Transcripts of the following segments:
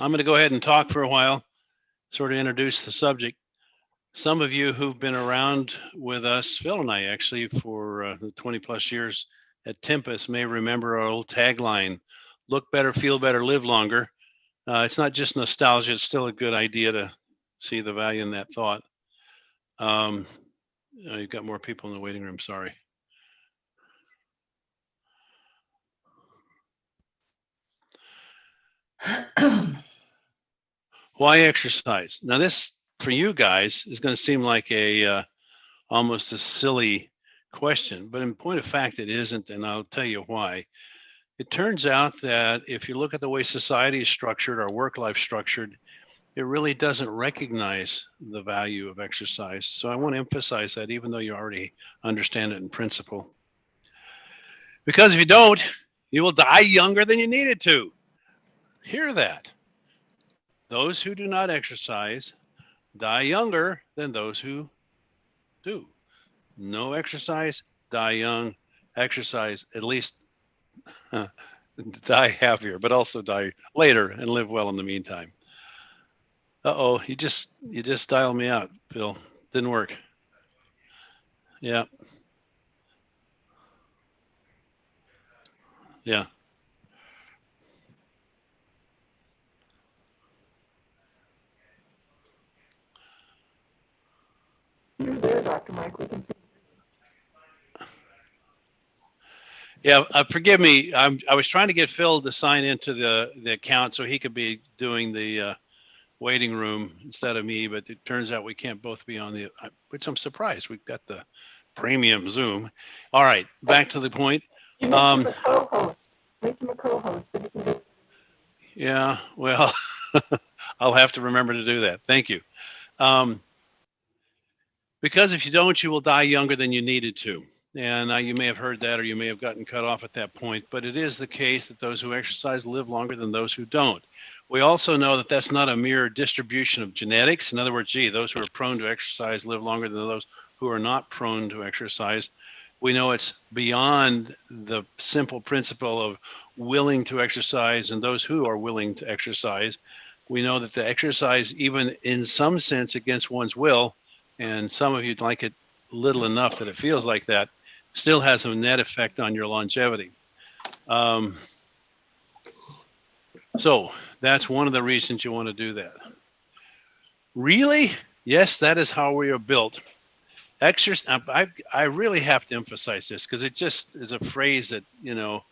I'm going to go ahead and talk for a while, sort of introduce the subject. Some of you who've been around with us, Phil and I actually, for 20 plus years at Tempest may remember our old tagline, look better, feel better, live longer. It's not just nostalgia, it's still a good idea to see the value in that thought. You've got more people in the waiting room, sorry. Why exercise? Now this, for you guys, is going to seem like a almost a silly question, but in point of fact, it isn't, and I'll tell you why. It turns out that if you look at the way society is structured, our work life structured, it really doesn't recognize the value of exercise. So I want to emphasize that, even though you already understand it in principle. Because if you don't, you will die younger than you needed to. Hear that. Those who do not exercise die younger than those who do. No exercise, die young. Exercise, at least die happier, but also die later and live well in the meantime. Uh-oh, you just dialed me out, Phil. Didn't work. Yeah. Yeah. You're there, Dr. Mike. We can see. Yeah, forgive me. I was trying to get Phil to sign into the account so he could be doing the waiting room instead of me, but it turns out we can't both be on the, which I'm surprised. We've got the premium Zoom. All right, back to the point. You make him a co-host. Make him a co-host so he can do. Yeah, well, I'll have to remember to do that. Thank you. Because if you don't, you will die younger than you needed to. And you may have heard that, or you may have gotten cut off at that point, but it is the case that those who exercise live longer than those who don't. We also know that that's not a mere distribution of genetics. In other words, gee, those who are prone to exercise live longer than those who are not prone to exercise. We know it's beyond the simple principle of willing to exercise and those who are willing to exercise. We know that the exercise, even in some sense against one's will, and some of you'd like it little enough that it feels like that, still has a net effect on your longevity. So that's one of the reasons you want to do that. Really? Yes, that is how we are built. Exercise. I really have to emphasize this because it just is a phrase that, you know,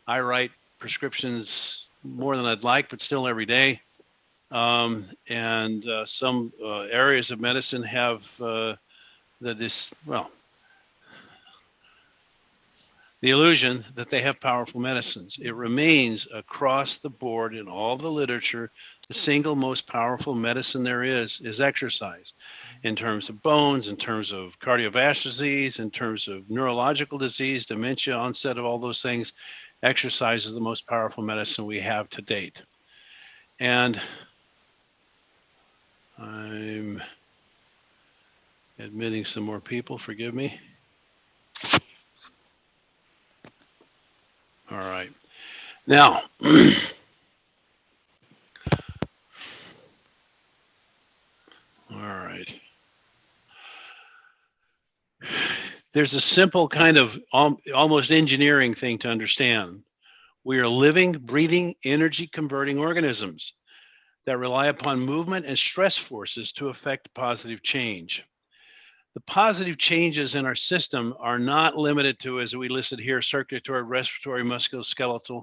I write prescriptions more than I'd like, but still every day. And some areas of medicine have the illusion that they have powerful medicines. It remains across the board in all the literature, the single most powerful medicine there is exercise, in terms of bones, in terms of cardiovascular disease, in terms of neurological disease, dementia, onset of all those things. Exercise is the most powerful medicine we have to date. And I'm admitting some more people, forgive me. All right. Now, all right. There's a simple kind of almost engineering thing to understand. We are living, breathing, energy converting organisms that rely upon movement and stress forces to affect positive change. The positive changes in our system are not limited to, as we listed here, circulatory, respiratory, musculoskeletal,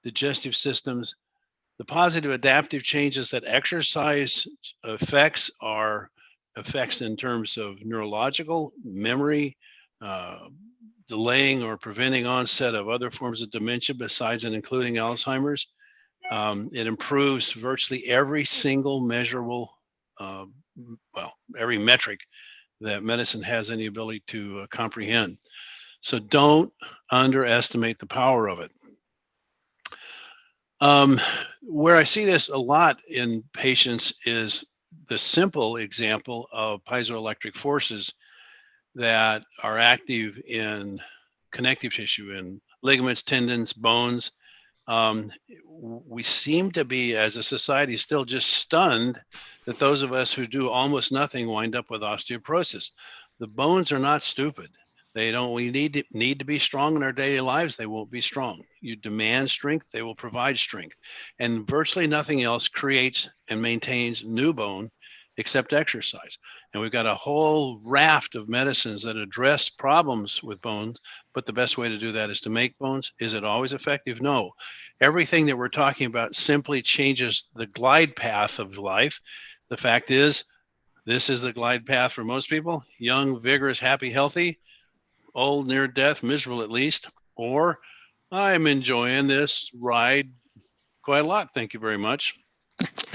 digestive systems. The positive adaptive changes that exercise affects are effects in terms of neurological, memory, delaying or preventing onset of other forms of dementia besides and including Alzheimer's. It improves virtually every single measurable, every metric that medicine has any ability to comprehend. So don't underestimate the power of it. Where I see this a lot in patients is the simple example of piezoelectric forces that are active in connective tissue, in ligaments, tendons, bones, We seem to be, as a society, still just stunned that those of us who do almost nothing wind up with osteoporosis. The bones are not stupid. They don't. We need to be strong in our daily lives. They won't be strong. You demand strength, they will provide strength, and virtually nothing else creates and maintains new bone except exercise. And we've got a whole raft of medicines that address problems with bones, but the best way to do that is to make bones. Is it always effective? No. Everything that we're talking about simply changes the glide path of life. The fact is, this is the glide path for most people: young, vigorous, happy, healthy; old, near death, miserable at least; or I'm enjoying this ride quite a lot, thank you very much.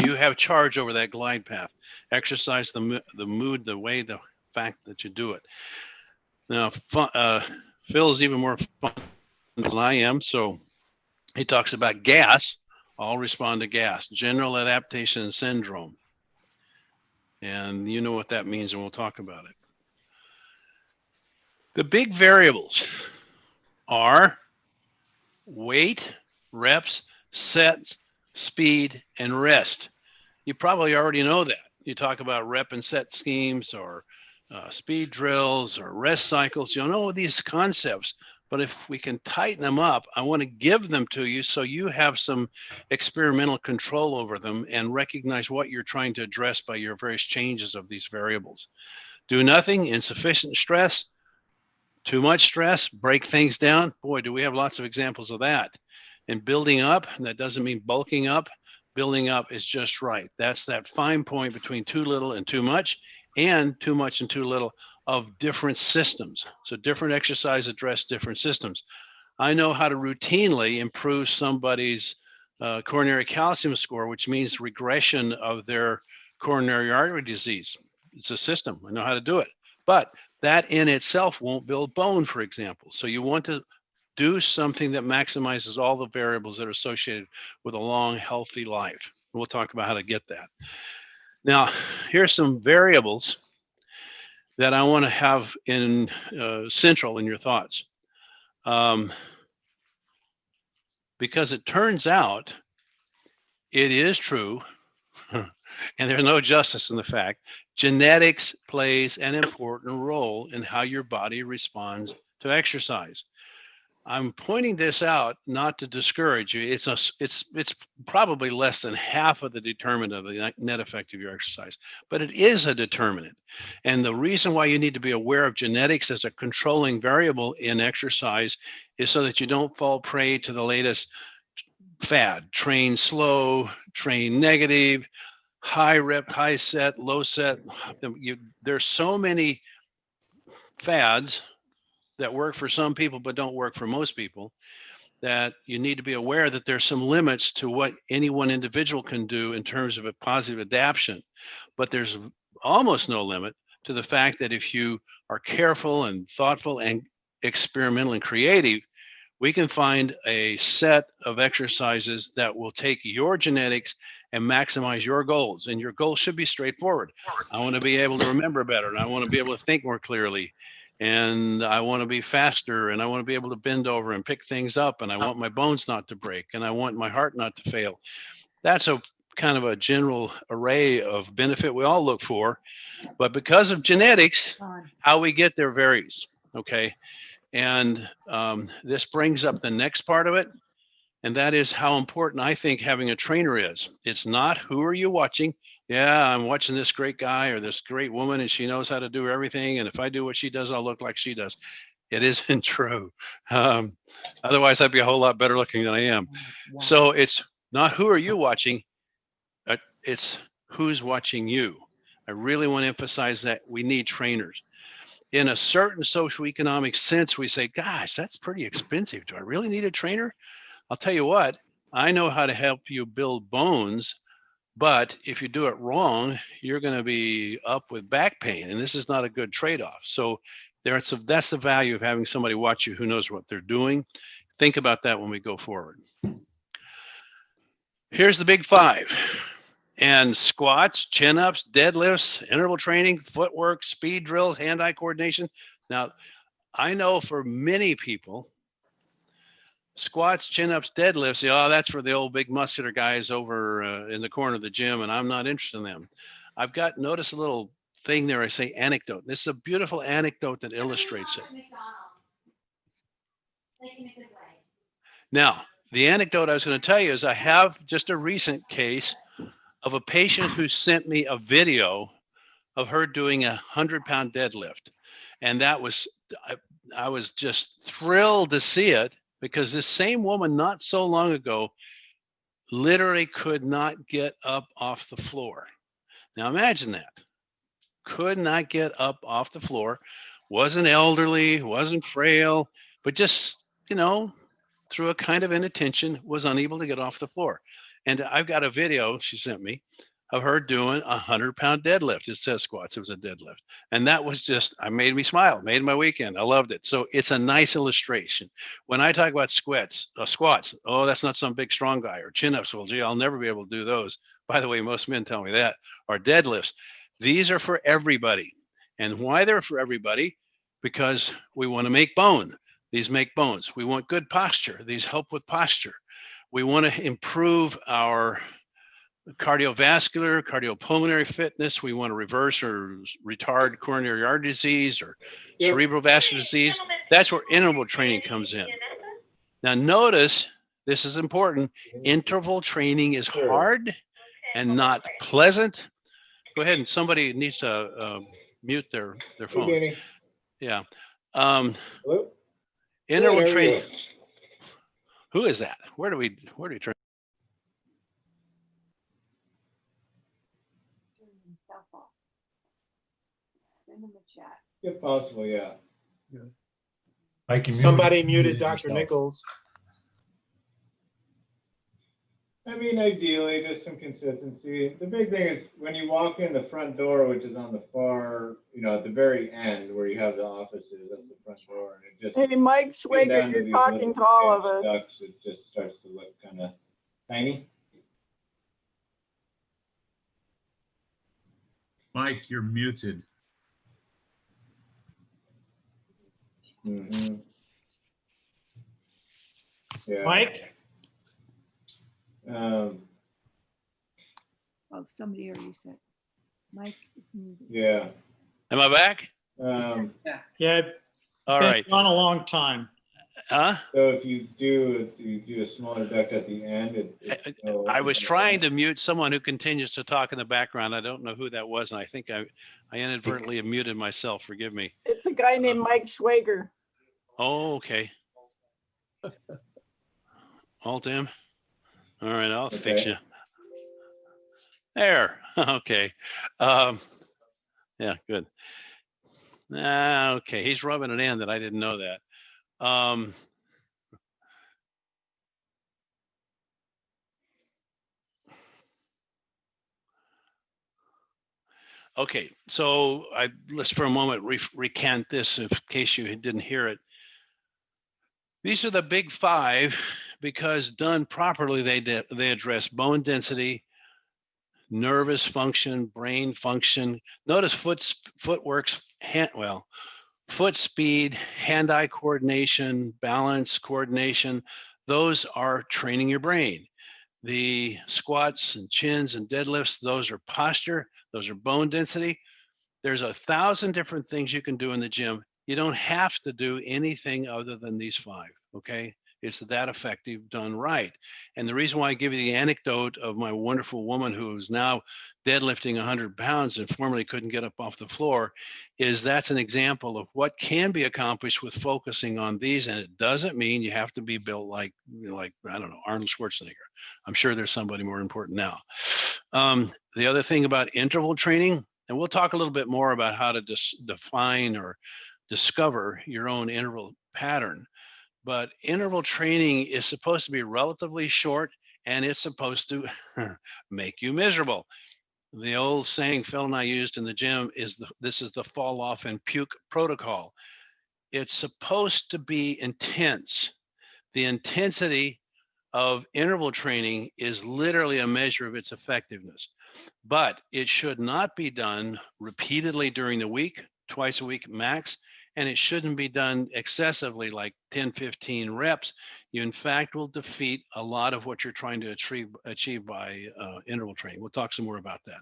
You have charge over that glide path. Exercise the mood, the way, the fact that you do it. Now, Phil is even more fun than I am, so he talks about gas. All respond to gas, general adaptation syndrome. And you know what that means, and we'll talk about it. The big variables are weight, reps, sets, speed, and rest. You probably already know that. You talk about rep and set schemes, or speed drills, or rest cycles. You'll know these concepts, but if we can tighten them up, I want to give them to you so you have some experimental control over them and recognize what you're trying to address by your various changes of these variables. Do nothing, insufficient stress; too much stress, break things down. Boy, do we have lots of examples of that. And building up, and that doesn't mean bulking up. Building up is just right. That's that fine point between too little and too much, and too much and too little of different systems. So different exercise address different systems. I know how to routinely improve somebody's coronary calcium score, which means regression of their coronary artery disease. It's a system. I know how to do it. But that in itself won't build bone, for example. So you want to do something that maximizes all the variables that are associated with a long, healthy life. We'll talk about how to get that. Now, here's some variables that I want to have in central in your thoughts. Because it turns out it is true, and there's no justice in the fact, genetics plays an important role in how your body responds to exercise. I'm pointing this out not to discourage you. It's probably less than half of the determinant of the net effect of your exercise, but it is a determinant. And the reason why you need to be aware of genetics as a controlling variable in exercise is so that you don't fall prey to the latest fad: train slow, train negative, high rep, high set, low set. There's so many fads that work for some people but don't work for most people, that you need to be aware that there's some limits to what any one individual can do in terms of a positive adaptation. But there's almost no limit to the fact that if you are careful and thoughtful and experimental and creative, we can find a set of exercises that will take your genetics and maximize your goals. And your goals should be straightforward. I want to be able to remember better, and I want to be able to think more clearly, and I want to be faster, and I want to be able to bend over and pick things up, and I want my bones not to break, and I want my heart not to fail. That's a kind of a general array of benefit we all look for. But because of genetics, how we get there varies. Okay. And this brings up the next part of it, and that is how important I think having a trainer is. It's not who are you watching. Yeah, I'm watching this great guy or this great woman, and she knows how to do everything. And if I do what she does, I'll look like she does. It isn't true. Otherwise, I'd be a whole lot better looking than I am. Wow. So it's not who are you watching. It's who's watching you. I really want to emphasize that we need trainers. In a certain socioeconomic sense, we say, gosh, that's pretty expensive. Do I really need a trainer? I'll tell you what, I know how to help you build bones, but if you do it wrong, you're going to be up with back pain, and this is not a good trade-off. So that's the value of having somebody watch you who knows what they're doing. Think about that when we go forward. Here's the big five. And squats, chin-ups, deadlifts, interval training, footwork, speed drills, hand-eye coordination. Now, I know for many people, Squats, chin-ups, deadlifts, oh, that's for the old big muscular guys over in the corner of the gym, and I'm not interested in them. I've got, notice a little thing there, I say anecdote. This is a beautiful anecdote that illustrates it. Now, the anecdote I was going to tell you is I have just a recent case of a patient who sent me a video of her doing a 100-pound deadlift. And that was, I was just thrilled to see it, because this same woman not so long ago literally could not get up off the floor. Now imagine that. Could not get up off the floor, wasn't elderly, wasn't frail, but just, you know, through a kind of inattention, was unable to get off the floor. And I've got a video she sent me of her doing a 100-pound deadlift. It says squats, it was a deadlift. And that was just, I made me smile, made my weekend. I loved it. So it's a nice illustration. When I talk about squats, oh, that's not some big strong guy, or chin-ups, well, gee, I'll never be able to do those. By the way, most men tell me that. Or deadlifts. These are for everybody. And why they're for everybody? Because we want to make bone. These make bones. We want good posture. These help with posture. We want to improve our cardiovascular, cardiopulmonary fitness. We want to reverse or retard coronary artery disease or cerebral vascular disease. That's where interval training comes in. Now notice, this is important, interval training is hard and not pleasant. Go ahead, and somebody needs to mute their phone. Hey, Yeah. hello? Interval Good, how are you? training. Who is that? Where do we turn? In the chat. If possible, yeah. Mike, you Somebody muted Dr. yourself. Nichols. I mean, ideally, just some consistency. The big thing is when you walk in the front door, which is on the far, at the very end where you have the offices, that's the front door, and it just Hey, Mike getting Schwager, down to you're these talking little to all of damaged us. ducts, it just starts to look kind of tiny. Mike, you're muted. Mm-hmm. Yeah. Mike? Oh, somebody already said. Mike is muted. Yeah. Am I back? Yeah, All been right. on a long time. Huh? So if you do a smaller duct at the end, I was trying to mute someone who continues to talk in the background. I don't know who that was, and I think I inadvertently have muted myself. Forgive me. It's a guy named Mike Schwager. Oh, okay. Alt-M. All right, I'll fix Okay. you. There. Okay. Yeah, good. Okay, he's rubbing it in that I didn't know that. Okay, so let's for a moment recant this in case you didn't hear it. These are the big five because done properly, they address bone density, nervous function, brain function. Notice footwork's foot speed, hand-eye coordination, balance, coordination. Those are training your brain. The squats and chins and deadlifts, those are posture, those are bone density. There's 1,000 different things you can do in the gym. You don't have to do anything other than these five, okay? It's that effective done right. And the reason why I give you the anecdote of my wonderful woman who's now deadlifting 100 pounds and formerly couldn't get up off the floor is that's an example of what can be accomplished with focusing on these. And it doesn't mean you have to be built like I don't know, Arnold Schwarzenegger. I'm sure there's somebody more important now. The other thing about interval training, and we'll talk a little bit more about how to define or discover your own interval pattern. But interval training is supposed to be relatively short and it's supposed to make you miserable. The old saying Phil and I used in the gym is this is the fall off and puke protocol. It's supposed to be intense. The intensity of interval training is literally a measure of its effectiveness, but it should not be done repeatedly during the week, twice a week max, and it shouldn't be done excessively, like 10, 15 reps. You in fact will defeat a lot of what you're trying to achieve by interval training. We'll talk some more about that.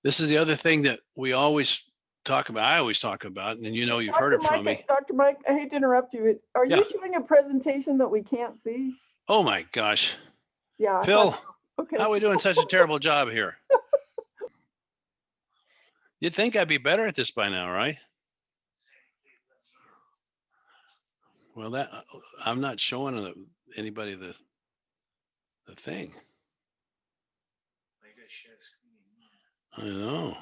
This is the other thing that we always talk about. I always talk about, and you know, you've heard it from me. Dr. Mike, I hate to interrupt you. Are Yeah. you showing a presentation that we can't see? Oh my gosh, Yeah. I Phil, thought- Okay. how are we doing such a terrible job here? You'd think I'd be better at this by now, right? Well, that I'm not showing anybody the thing. I know.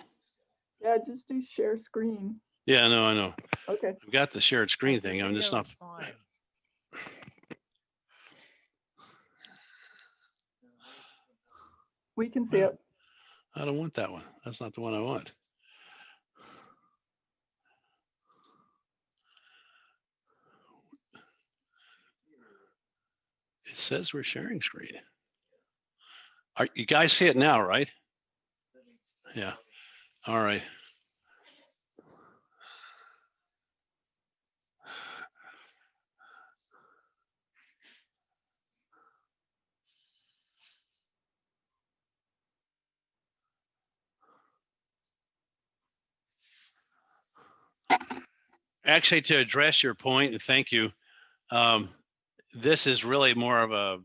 Yeah, just do share screen. Yeah, no, I know. Okay. I've got the shared screen thing. I'm just not. We can see it. I don't want that one. That's not the one I want. It says we're sharing screen. You guys see it now, right? Yeah. All right. Actually, to address your point, and thank you, this is really more of a,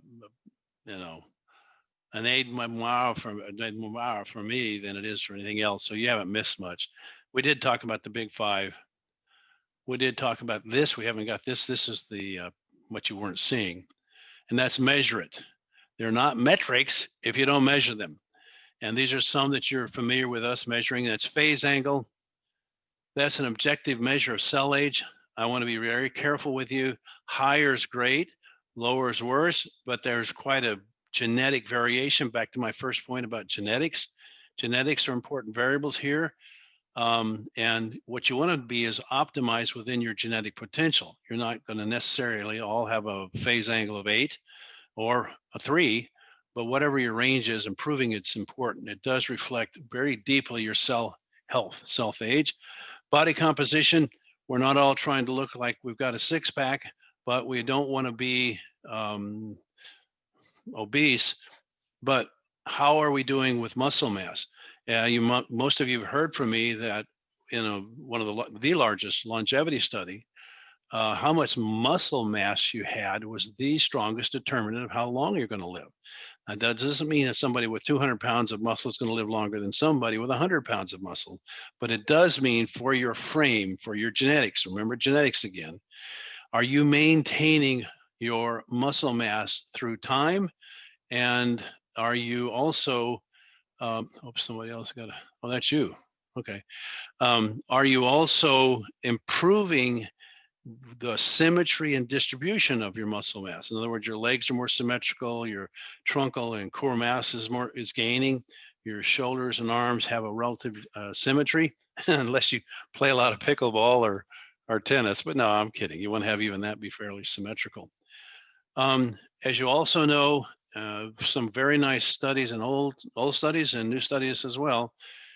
an aide memoir for me than it is for anything else. So you haven't missed much. We did talk about the big five. We did talk about this. We haven't got this. This is the what you weren't seeing, and that's measure it. They're not metrics if you don't measure them. And these are some that you're familiar with us measuring. That's phase angle. That's an objective measure of cell age. I want to be very careful with you. Higher is great, lower is worse, but there's quite a genetic variation. Back to my first point about genetics. Genetics are important variables here. And what you want to be is optimized within your genetic potential. You're not going to necessarily all have a phase angle of 8 or a 3, but whatever your range is, improving it's important. It does reflect very deeply your cell health, self age. Body composition, we're not all trying to look like we've got a six-pack, but we don't want to be obese. But how are we doing with muscle mass? Most of you have heard from me that in one of the largest longevity study, how much muscle mass you had was the strongest determinant of how long you're going to live. Now, that doesn't mean that somebody with 200 pounds of muscle is going to live longer than somebody with 100 pounds of muscle, but it does mean for your frame, for your genetics. Remember genetics again. Are you maintaining your muscle mass through time? And are you also, somebody else got oh, that's you. Okay. Are you also improving the symmetry and distribution of your muscle mass? In other words, your legs are more symmetrical, your truncal and core mass is gaining, your shoulders and arms have a relative symmetry, unless you play a lot of pickleball or tennis. But no, I'm kidding. You want to have even that be fairly symmetrical. As you also know, some very nice studies and old studies and new studies as well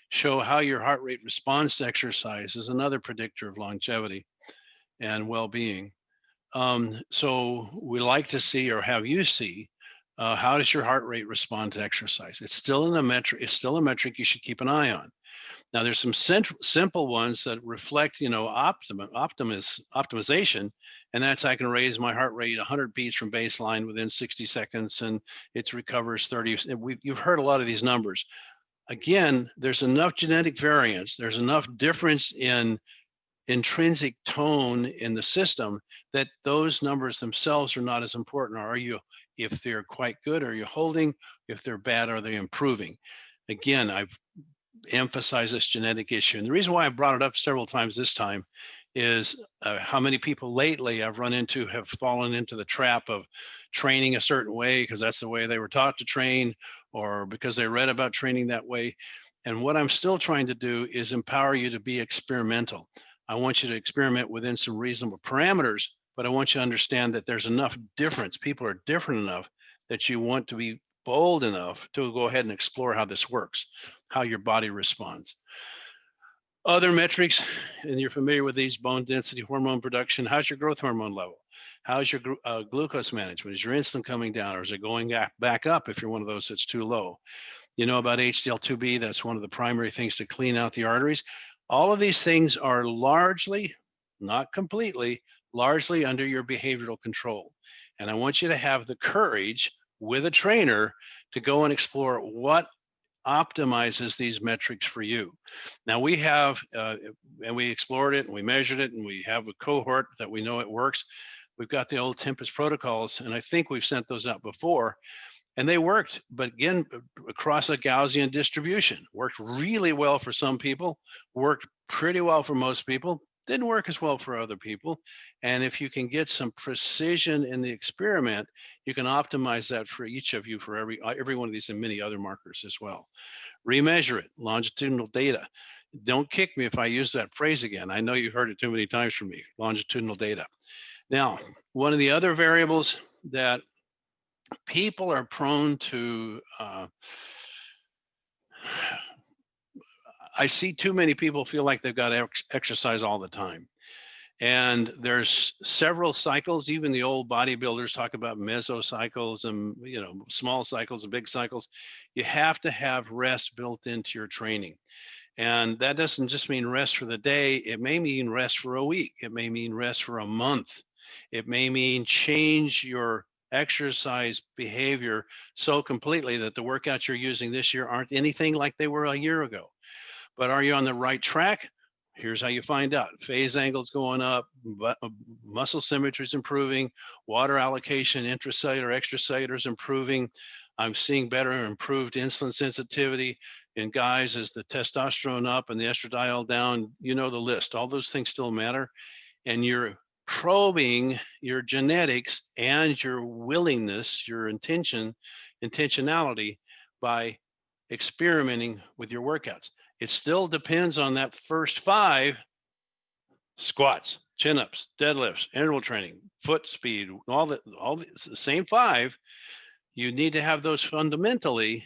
show how your heart rate responds to exercise is another predictor of longevity and well-being. So we like to see, or have you see, how does your heart rate respond to exercise? It's still a metric you should keep an eye on. Now there's some simple ones that reflect, optimization, and that's I can raise my heart rate 100 beats from baseline within 60 seconds, and it recovers 30. You've heard a lot of these numbers. Again, there's enough genetic variance, there's enough difference in intrinsic tone in the system that those numbers themselves are not as important. Are you, if they're quite good, are you holding? If they're bad, are they improving? Again, I've emphasized this genetic issue. And the reason why I brought it up several times this time is how many people lately I've run into have fallen into the trap of training a certain way because that's the way they were taught to train, or because they read about training that way. And what I'm still trying to do is empower you to be experimental. I want you to experiment within some reasonable parameters, but I want you to understand that there's enough difference. People are different enough that you want to be bold enough to go ahead and explore how this works, how your body responds. Other metrics, and you're familiar with these: bone density, hormone production. How's your growth hormone level? How's your glucose management? Is your insulin coming down, or is it going back up if you're one of those that's too low? You know about HDL2B, that's one of the primary things to clean out the arteries. All of these things are largely, not completely, largely under your behavioral control. And I want you to have the courage with a trainer to go and explore what optimizes these metrics for you. Now we have, and we explored it and we measured it and we have a cohort that we know it works. We've got the old Tempest protocols, and I think we've sent those out before, and they worked, but again, across a Gaussian distribution. Worked really well for some people, worked pretty well for most people, didn't work as well for other people. And if you can get some precision in the experiment, you can optimize that for each of you for every one of these and many other markers as well. Remeasure it, longitudinal data. Don't kick me if I use that phrase again. I know you've heard it too many times from me, longitudinal data. Now, one of the other variables that people are prone to, I see too many people feel like they've got to exercise all the time. And there's several cycles. Even the old bodybuilders talk about mesocycles and, you know, small cycles and big cycles. You have to have rest built into your training. And that doesn't just mean rest for the day. It may mean rest for a week. It may mean rest for a month. It may mean change your exercise behavior so completely that the workouts you're using this year aren't anything like they were a year ago. But are you on the right track? Here's how you find out. Phase angles going up, but muscle symmetry is improving, water allocation, intracellular, extracellular is improving. I'm seeing better and improved insulin sensitivity in guys as the testosterone up and the estradiol down. You know the list. All those things still matter. And you're probing your genetics and your willingness, your intentionality by experimenting with your workouts. It still depends on that first 5: squats, chin-ups, deadlifts, interval training, foot speed, all the same 5. You need to have those fundamentally,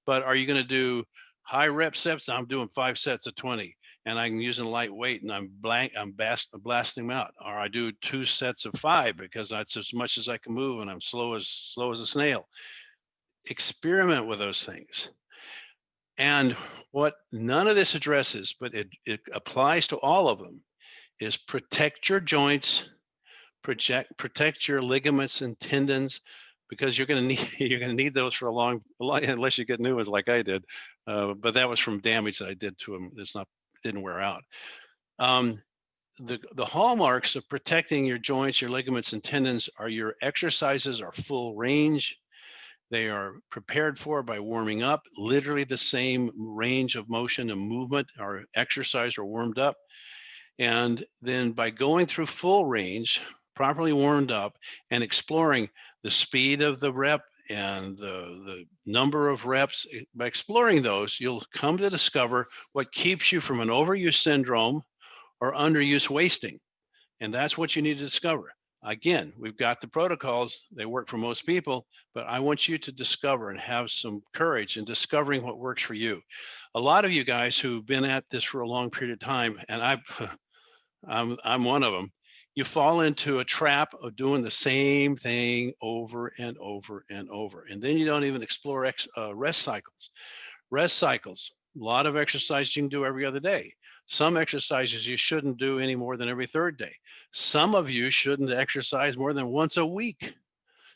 but are you going to do high rep sets? I'm doing 5 sets of 20. And I'm using lightweight and I'm blasting them out. Or I do 2 sets of 5 because that's as much as I can move and I'm slow as a snail. Experiment with those things. And what none of this addresses, but it applies to all of them, is protect your joints, protect your ligaments and tendons, because you're going to need those for a long, unless you get new ones like I did. But that was from damage that I did to them. Didn't wear out. The hallmarks of protecting your joints, your ligaments and tendons are your exercises are full range. They are prepared for by warming up, literally the same range of motion and movement are exercised or warmed up. And then by going through full range, properly warmed up, and exploring the speed of the rep and the number of reps, by exploring those, you'll come to discover what keeps you from an overuse syndrome or underuse wasting. And that's what you need to discover. Again, we've got the protocols, they work for most people, but I want you to discover and have some courage in discovering what works for you. A lot of you guys who've been at this for a long period of time, and I'm one of them, you fall into a trap of doing the same thing over and over and over. And then you don't even explore rest cycles. Rest cycles, a lot of exercise you can do every other day. Some exercises you shouldn't do any more than every 3rd day. Some of you shouldn't exercise more than once a week.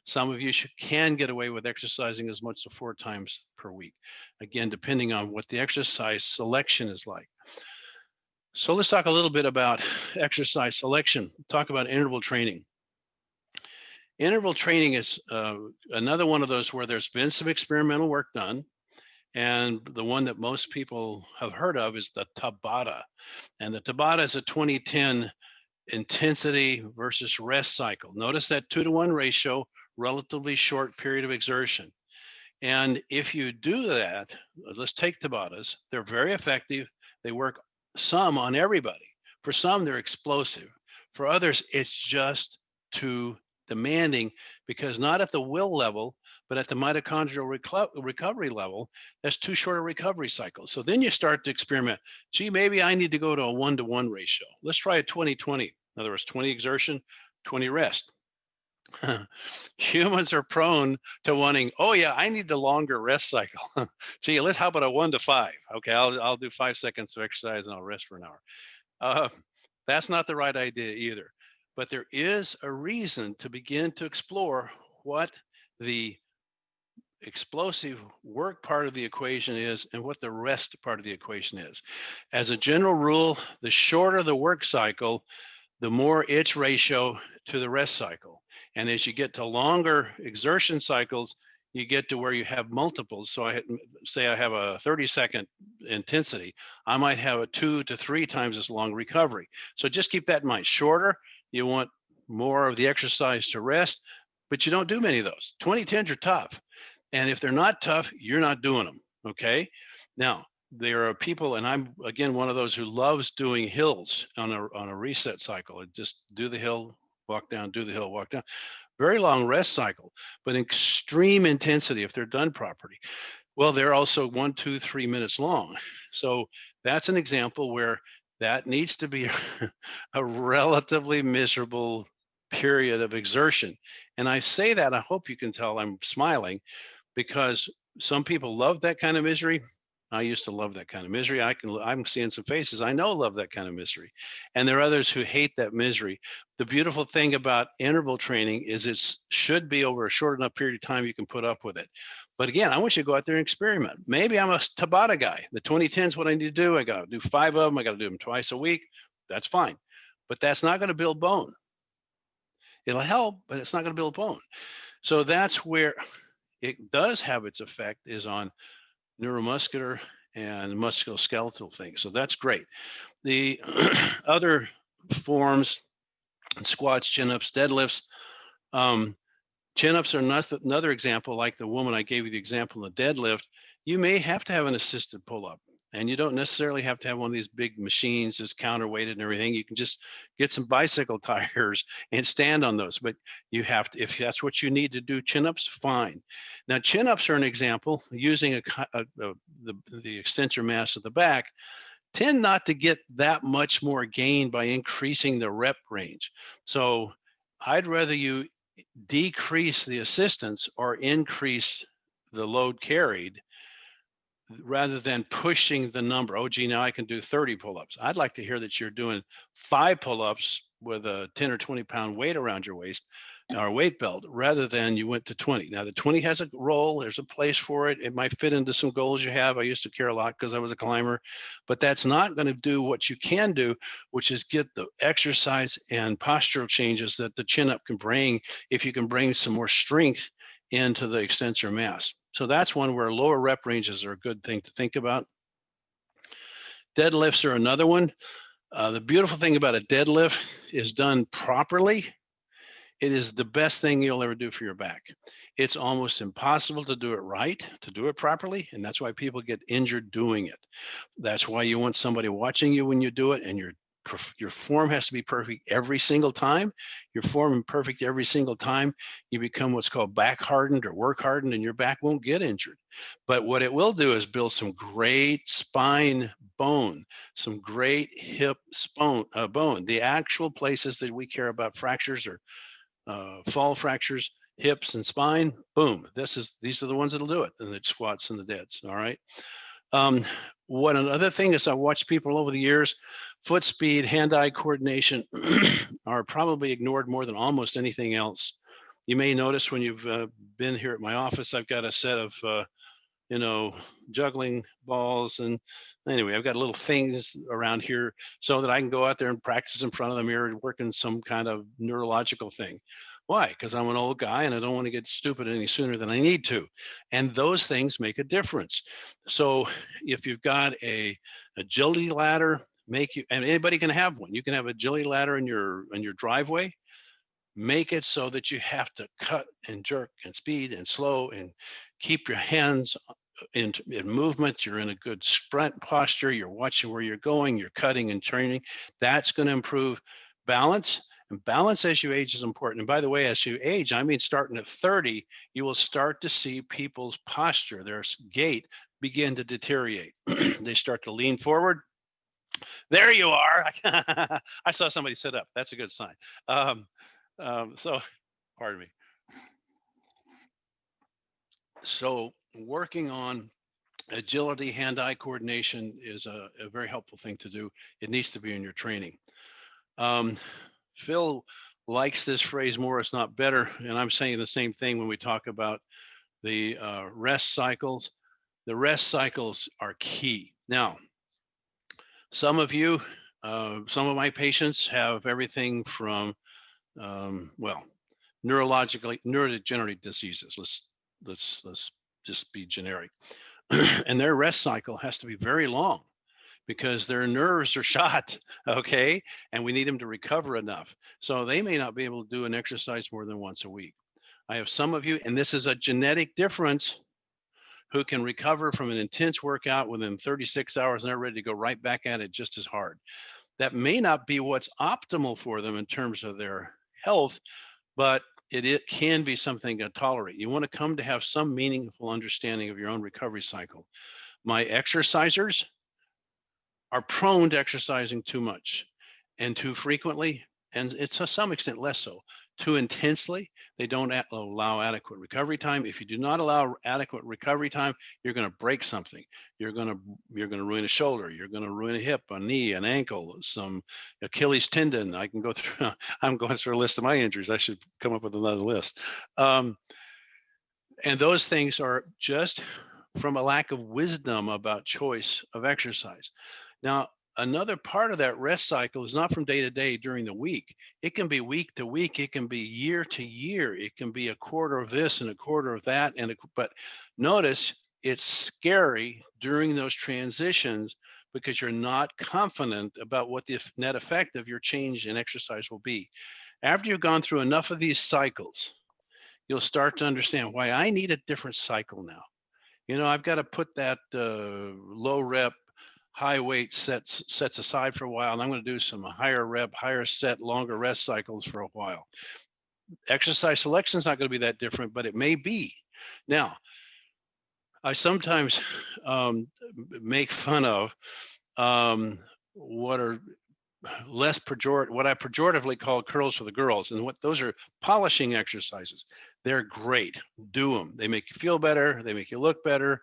Some of you can get away with exercising as much as 4 times per week. Again, depending on what the exercise selection is like. So let's talk a little bit about exercise selection. Talk about interval training. Interval training is another one of those where there's been some experimental work done. And the one that most people have heard of is the Tabata. And the Tabata is a 2010 intensity versus rest cycle. Notice that 2-to-1 ratio, relatively short period of exertion. And if you do that, let's take Tabatas, they're very effective. They work some on everybody. For some, they're explosive. For others, it's just too demanding, because not at the will level, but at the mitochondrial recovery level, that's too short a recovery cycle. So then you start to experiment. Gee, maybe I need to go to a 1-to-1 ratio. Let's try a 20-20. In other words, 20 exertion, 20 rest. Humans are prone to wanting, oh yeah, I need the longer rest cycle. Gee, how about a 1-to-5? Okay, I'll do 5 seconds of exercise and I'll rest for an hour. That's not the right idea either. But there is a reason to begin to explore what the explosive work part of the equation is and what the rest part of the equation is. As a general rule, the shorter the work cycle, the more its ratio to the rest cycle. And as you get to longer exertion cycles, you get to where you have multiples. So I have a 30-second intensity, I might have a 2 to 3 times as long recovery. So just keep that in mind. Shorter, you want more of the exercise to rest, but you don't do many of those. 20-10s are tough. And if they're not tough, you're not doing them, okay? Now, there are people, and I'm, again, one of those who loves doing hills on a reset cycle. Just do the hill, walk down, do the hill, walk down. Very long rest cycle, but extreme intensity if they're done properly. Well, they're also 1, 2, 3 minutes long. So that's an example where that needs to be a relatively miserable period of exertion. And I say that, I hope you can tell I'm smiling, because some people love that kind of misery. I used to love that kind of misery. I'm seeing some faces I know love that kind of misery. And there are others who hate that misery. The beautiful thing about interval training is it should be over a short enough period of time you can put up with it. But again, I want you to go out there and experiment. Maybe I'm a Tabata guy. The 20-10 is what I need to do. I got to do 5 of them. I got to do them twice a week. That's fine. But that's not going to build bone. It'll help, but it's not going to build bone. So that's where it does have its effect, is on neuromuscular and musculoskeletal things. So that's great. The other forms, squats, chin-ups, deadlifts. Chin-ups are another example, like the woman I gave you the example of deadlift. You may have to have an assisted pull-up, and you don't necessarily have to have one of these big machines that's counterweighted and everything. You can just get some bicycle tires and stand on those. But you have to, if that's what you need to do chin-ups, fine. Now, chin-ups are an example, using the extensor mass of the back, tend not to get that much more gain by increasing the rep range. So I'd rather you decrease the assistance or increase the load carried, rather than pushing the number. Oh, gee, now I can do 30 pull-ups. I'd like to hear that you're doing 5 pull-ups with a 10 or 20 pound weight around your waist or weight belt, rather than you went to 20. Now the 20 has a role, there's a place for it. It might fit into some goals you have. I used to care a lot because I was a climber, but that's not going to do what you can do, which is get the exercise and postural changes that the chin up can bring if you can bring some more strength into the extensor mass. So that's one where lower rep ranges are a good thing to think about. Deadlifts are another one. The beautiful thing about a deadlift is, done properly, it is the best thing you'll ever do for your back. It's almost impossible to do it right, to do it properly, and that's why people get injured doing it. That's why you want somebody watching you when you do it, and your form has to be perfect every single time. Your form perfect every single time, you become what's called back hardened or work hardened, and your back won't get injured. But what it will do is build some great spine bone, some great hip bone. The actual places that we care about fractures or fall fractures, hips and spine, boom. These are the ones that'll do it, and the squats and the deads. All right. What another thing is, I watched people over the years, foot speed, hand-eye coordination are probably ignored more than almost anything else. You may notice when you've been here at my office, I've got a set of, juggling balls. And anyway, I've got little things around here so that I can go out there and practice in front of the mirror, working some kind of neurological thing. Why? Because I'm an old guy and I don't want to get stupid any sooner than I need to. And those things make a difference. So if you've got a agility ladder, and anybody can have one. You can have agility ladder in your driveway. Make it so that you have to cut and jerk and speed and slow and keep your hands in movement. You're in a good sprint posture. You're watching where you're going. You're cutting and turning. That's going to improve balance. And balance as you age is important. And by the way, as you age, I mean, starting at 30, you will start to see people's posture, their gait begin to deteriorate. They start to lean forward. There you are. I saw somebody sit up. That's a good sign. So, pardon me. So working on agility, hand-eye coordination is a very helpful thing to do. It needs to be in your training. Phil likes this phrase, more is not better. And I'm saying the same thing when we talk about the rest cycles. The rest cycles are key. Now, some of you, some of my patients have everything from, well, neurodegenerative diseases. Let's just be generic. And their rest cycle has to be very long because their nerves are shot, okay? And we need them to recover enough. So they may not be able to do an exercise more than once a week. I have some of you, and this is a genetic difference, who can recover from an intense workout within 36 hours and they're ready to go right back at it just as hard. That may not be what's optimal for them in terms of their health, but it can be something to tolerate. You want to come to have some meaningful understanding of your own recovery cycle. My exercisers are prone to exercising too much and too frequently, and it's to some extent less so. Too intensely, they don't allow adequate recovery time. If you do not allow adequate recovery time, you're going to break something. You're going to ruin a shoulder. You're going to ruin a hip, a knee, an ankle, some Achilles tendon. I can go through. I'm going through a list of my injuries. I should come up with another list. And those things are just from a lack of wisdom about choice of exercise. Now, another part of that rest cycle is not from day to day during the week. It can be week to week. It can be year to year. It can be a quarter of this and a quarter of that. But notice it's scary during those transitions because you're not confident about what the net effect of your change in exercise will be. After you've gone through enough of these cycles, you'll start to understand why I need a different cycle now. You know, I've got to put that low rep, high weight sets aside for a while, and I'm going to do some higher rep, higher set, longer rest cycles for a while. Exercise selection is not going to be that different, but it may be. Now, I sometimes make fun of what are less what I pejoratively call curls for the girls, and what those are polishing exercises. They're great. Do them. They make you feel better. They make you look better.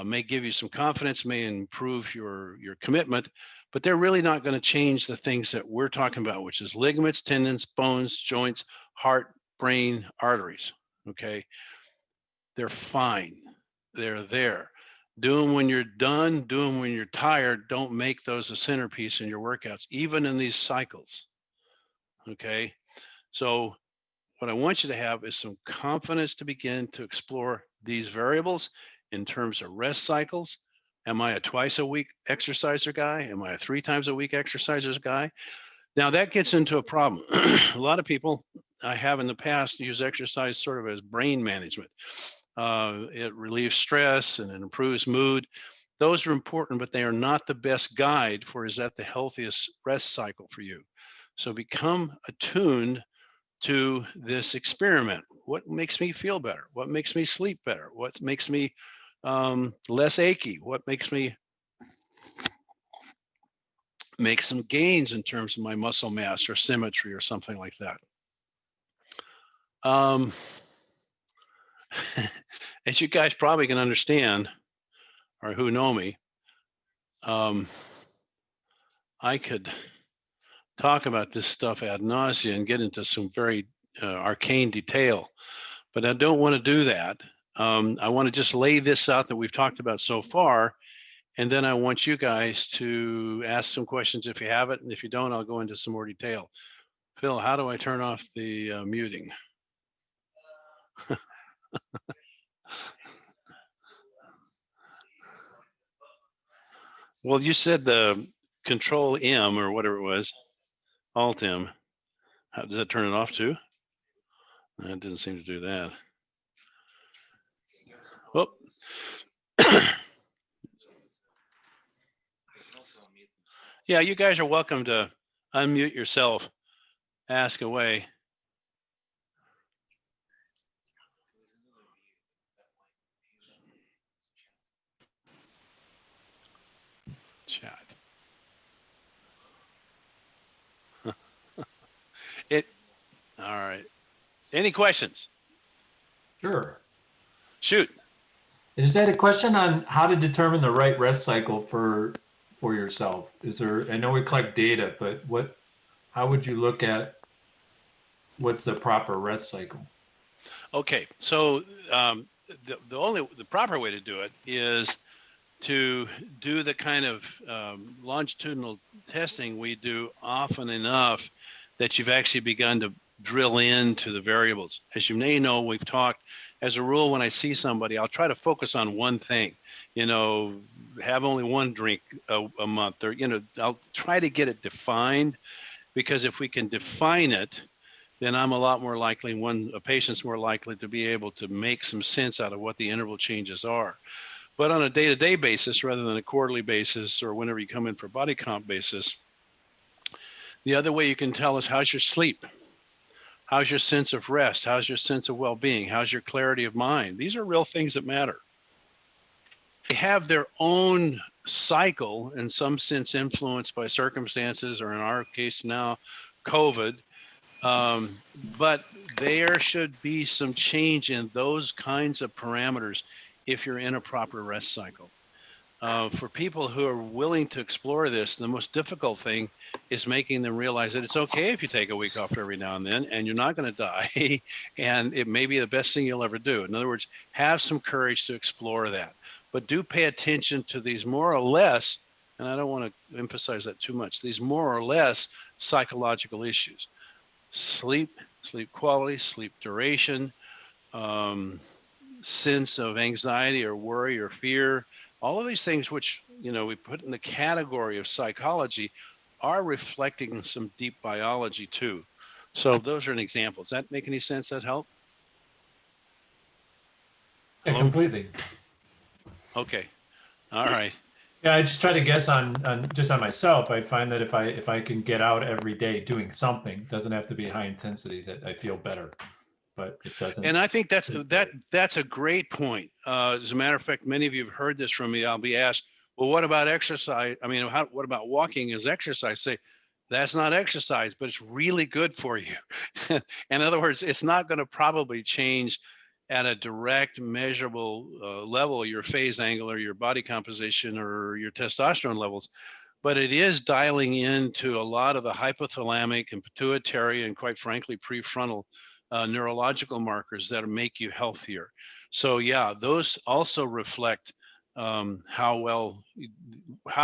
May give you some confidence, may improve your commitment, but they're really not going to change the things that we're talking about, which is ligaments, tendons, bones, joints, heart, brain, arteries. Okay, they're fine. They're there. Do them when you're done. Do them when you're tired. Don't make those a centerpiece in your workouts, even in these cycles. Okay, so what I want you to have is some confidence to begin to explore these variables in terms of rest cycles. Am I a twice a week exerciser guy? Am I a 3 times a week exerciser guy? Now that gets into a problem. A lot of people I have in the past use exercise sort of as brain management. It relieves stress and it improves mood. Those are important, but they are not the best guide for is that the healthiest rest cycle for you. So become attuned to this experiment. What makes me feel better? What makes me sleep better? What makes me less achy? What makes me make some gains in terms of my muscle mass or symmetry or something like that? As you guys probably can understand, or who know me, I could talk about this stuff ad nauseum and get into some very arcane detail, but I don't want to do that. I want to just lay this out that we've talked about so far, and then I want you guys to ask some questions if you have it, and if you don't, I'll go into some more detail. Phil, how do I turn off the muting? Well, you said the Control M or whatever it was, Alt M. How does that turn it off too? That didn't seem to do that. Oh. Yeah, you guys are welcome to unmute yourself Ask away. Chat. All right. Any questions? Sure. Shoot. Is that a question on how to determine the right rest cycle for yourself? Is there, I know we collect data, but how would you look at what's the proper rest cycle? Okay. So the proper way to do it is to do the kind of longitudinal testing we do often enough that you've actually begun to drill into the variables. As you may know, we've talked, as a rule, when I see somebody, I'll try to focus on one thing, have only one drink a month, or, I'll try to get it defined, because if we can define it, then I'm a lot more likely, a patient's more likely to be able to make some sense out of what the interval changes are. But on a day-to-day basis, rather than a quarterly basis or whenever you come in for body comp basis, the other way you can tell is, how's your sleep? How's your sense of rest? How's your sense of well-being? How's your clarity of mind? These are real things that matter. They have their own cycle, in some sense influenced by circumstances, or in our case now, COVID. But there should be some change in those kinds of parameters if you're in a proper rest cycle. For people who are willing to explore this, the most difficult thing is making them realize that it's okay if you take a week off every now and then, and you're not going to die, and it may be the best thing you'll ever do. In other words, have some courage to explore that. But do pay attention to these more or less, and I don't want to emphasize that too much, these more or less psychological issues. Sleep quality, sleep duration, sense of anxiety or worry or fear, all of these things which, we put in the category of psychology, are reflecting some deep biology too. So those are an example. Does that make any sense? That help? Yeah, completely. Okay. All right. Yeah, I just try to guess on just on myself. I find that if I can get out every day doing something, doesn't have to be high intensity, that I feel better. But it doesn't. And I think that's a great point. As a matter of fact, many of you have heard this from me. I'll be asked, well, what about exercise? I mean, what about walking as exercise? Say, that's not exercise, but it's really good for you. In other words, it's not going to probably change at a direct measurable level your phase angle or your body composition or your testosterone levels, but it is dialing into a lot of the hypothalamic and pituitary and, quite frankly, prefrontal neurological markers that make you healthier. So yeah, those also reflect how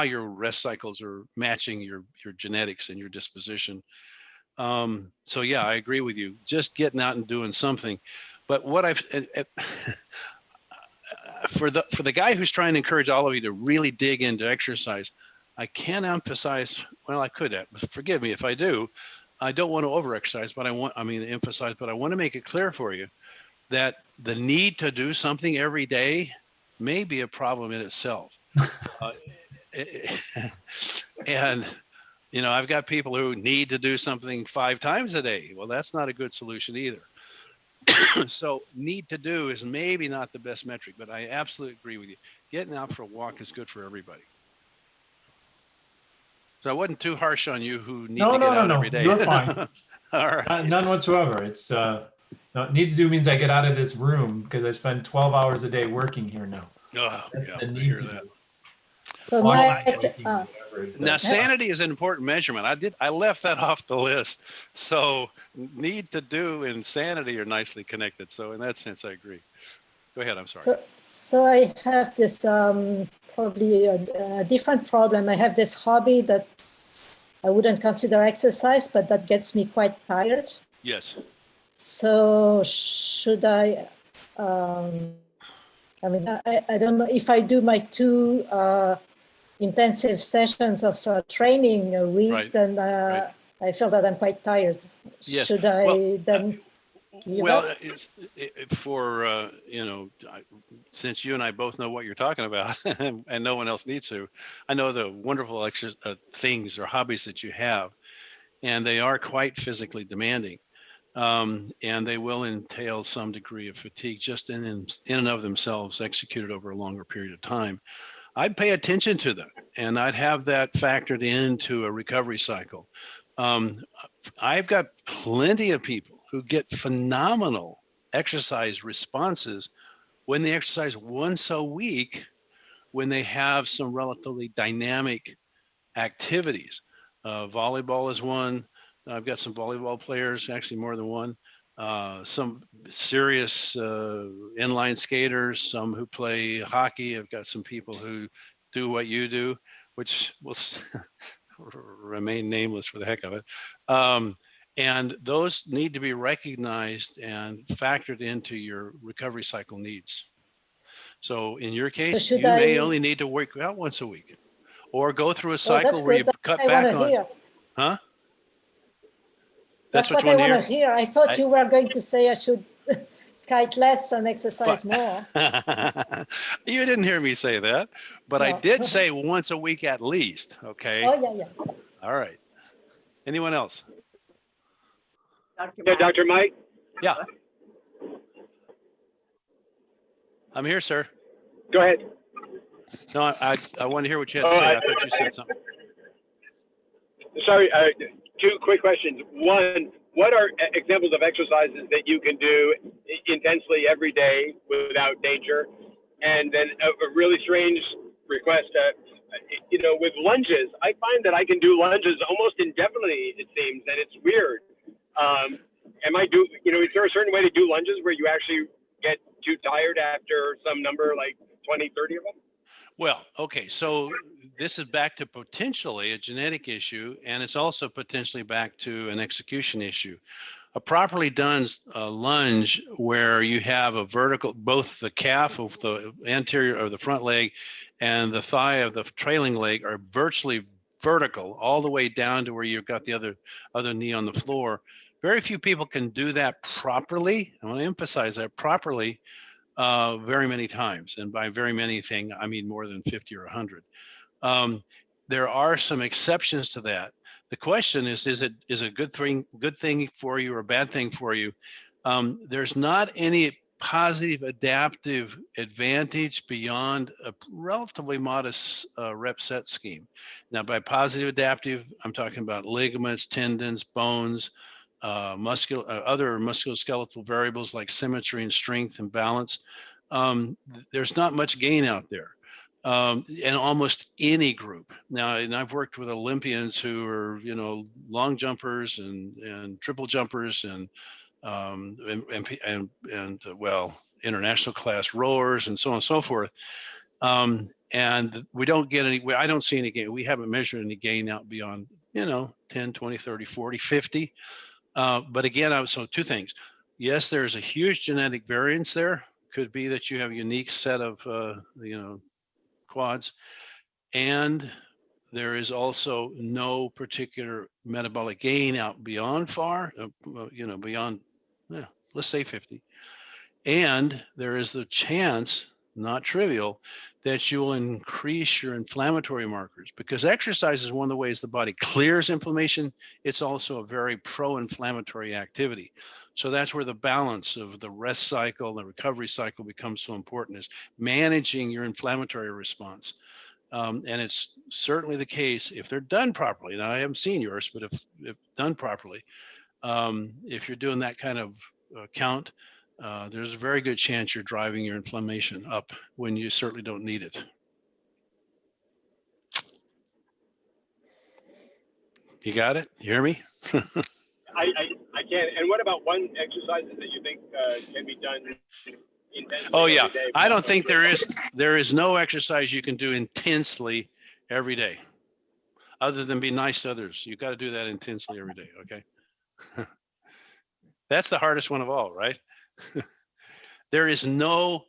your rest cycles are matching your genetics and your disposition. So yeah, I agree with you. Just getting out and doing something. But what for the guy who's trying to encourage all of you to really dig into exercise, I can't emphasize, well, I could, forgive me if I do. I don't want to overexercise, but I want to make it clear for you that the need to do something every day may be a problem in itself. And, I've got people who need to do something 5 times a day. Well, that's not a good solution either. So need to do is maybe not the best metric, but I absolutely agree with you. Getting out for a walk is good for everybody. So I wasn't too harsh on you who need to get out every day. You're fine. All right. None whatsoever. It's no, need to do means I get out of this room because I spend 12 hours a day working here now. Oh, That's yeah, the I need hear to that. do. So Now, sanity is an important measurement. I left that off the list. So need to do and sanity are nicely connected. So in that sense, I agree. Go ahead. I'm sorry. So I have this probably a different problem. I have this hobby that I wouldn't consider exercise, but that gets me quite tired. Yes. So should I? I mean, I don't know if I do my 2 intensive sessions of training a week, Right. then Right. I feel that I'm quite tired. Yes. Should I then? Well, since you and I both know what you're talking about, and no one else needs to, I know the wonderful things or hobbies that you have. and they are quite physically demanding. And they will entail some degree of fatigue just in and of themselves, executed over a longer period of time. I'd pay attention to them, and I'd have that factored into a recovery cycle. I've got plenty of people who get phenomenal exercise responses when they exercise once a week, when they have some relatively dynamic activities. Volleyball is one. I've got some volleyball players, actually more than one. Some serious inline skaters, some who play hockey. I've got some people who do what you do, which will remain nameless for the heck of it. And those need to be recognized and factored into your recovery cycle needs. So in your case, should you may I- only need to work out once a week, or go through a Oh, cycle that's where you good. cut I want back to on, hear. huh? That's what what you I want want to hear. I thought I- you were going to say I should kite less and exercise more. You didn't hear me say that, but I No. did say once a week at least. Okay. Oh, yeah, yeah. All right. Anyone else? Yeah, Dr. Mike? Yeah. I'm here, sir. Go ahead. No, I want to hear what you had to say. I thought you said something. Sorry, two quick questions. One, what are examples of exercises that you can do intensely every day without danger? And then a really strange request, with lunges, I find that I can do lunges almost indefinitely, it seems, and it's weird. Is there a certain way to do lunges where you actually get too tired after some number, like 20, 30 of them? Well, okay, so this is back to potentially a genetic issue, and it's also potentially back to an execution issue. A properly done lunge where you have a vertical, both the calf of the anterior of the front leg and the thigh of the trailing leg are virtually vertical all the way down to where you've got the other knee on the floor. Very few people can do that properly. I want to emphasize that properly. Very many times, and by very many thing, I mean more than 50 or 100. There are some exceptions to that. The question is it a good thing for you or a bad thing for you? There's not any positive adaptive advantage beyond a relatively modest rep set scheme. Now, by positive adaptive, I'm talking about ligaments, tendons, bones, other musculoskeletal variables like symmetry and strength and balance. There's not much gain out there in almost any group. Now, and I've worked with Olympians who are, long jumpers and triple jumpers and international class rowers and so on and so forth. And we don't get any, I don't see any gain. We haven't measured any gain out beyond, 10, 20, 30, 40, 50. But again, so two things. Yes, there's a huge genetic variance there. Could be that you have a unique set of, quads. And there is also no particular metabolic gain out beyond beyond, let's say 50. And there is the chance, not trivial, that you will increase your inflammatory markers, because exercise is one of the ways the body clears inflammation. It's also a very pro-inflammatory activity. So that's where the balance of the rest cycle and the recovery cycle becomes so important, is managing your inflammatory response. And it's certainly the case if they're done properly. Now, I haven't seen yours, but if done properly, if you're doing that kind of count, there's a very good chance you're driving your inflammation up when you certainly don't need it. You got it? You hear me? I can. And what about one exercises that you think can be done intensely? Oh yeah, every day? I don't think there is no exercise you can do intensely every day, other than be nice to others. You got to do that intensely every day. Okay. That's the hardest one of all, right? There is no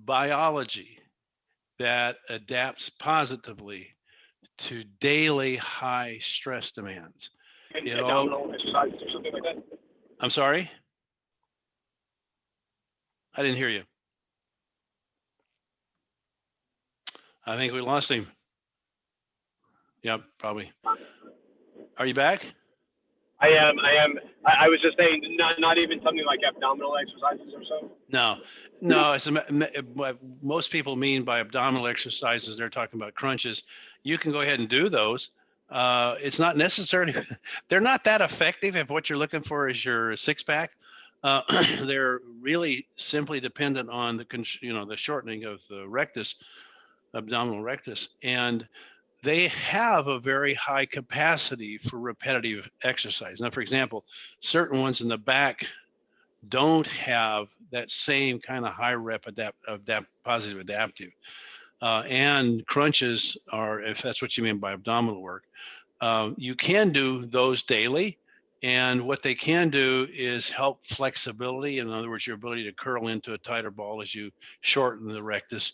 biology that adapts positively to daily high stress demands. Abdominal exercises or something like that? I'm sorry? I didn't hear you. I think we lost him. Yep, probably. Are you back? I am. I was just saying, not even something like abdominal exercises or so. No, what most people mean by abdominal exercises, they're talking about crunches. You can go ahead and do those. It's not necessarily, they're not that effective if what you're looking for is your six pack. They're really simply dependent on the shortening of the rectus, abdominal rectus, and they have a very high capacity for repetitive exercise. Now, for example, certain ones in the back don't have that same kind of high rep positive adaptive. And crunches are, if that's what you mean by abdominal work, you can do those daily. And what they can do is help flexibility. In other words, your ability to curl into a tighter ball as you shorten the rectus.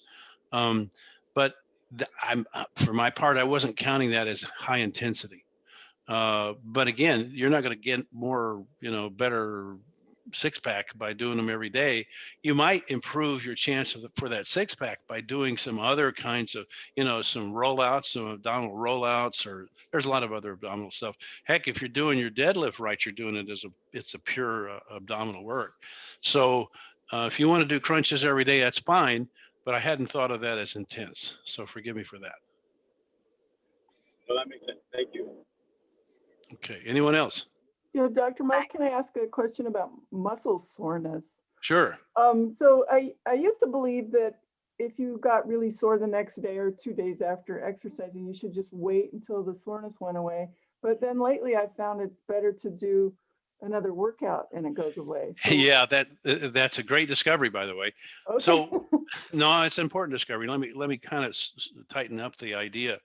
But for my part, I wasn't counting that as high intensity. But again, you're not going to get more, better six pack by doing them every day. You might improve your chance for that six pack by doing some other kinds of, some rollouts, some abdominal rollouts, or there's a lot of other abdominal stuff. Heck, if you're doing your deadlift right, you're doing it it's a pure abdominal work. So if you want to do crunches every day, that's fine. But I hadn't thought of that as intense. So forgive me for that. So that makes sense. Thank you. Okay. Anyone else? Dr. Mike, can I ask a question about muscle soreness? Sure. So I used to believe that if you got really sore the next day or 2 days after exercising, you should just wait until the soreness went away. But then lately I found it's better to do another workout and it goes away. So, Yeah, that's a great discovery, by the way. okay. So no, it's an important discovery. Let me kind of tighten up the idea.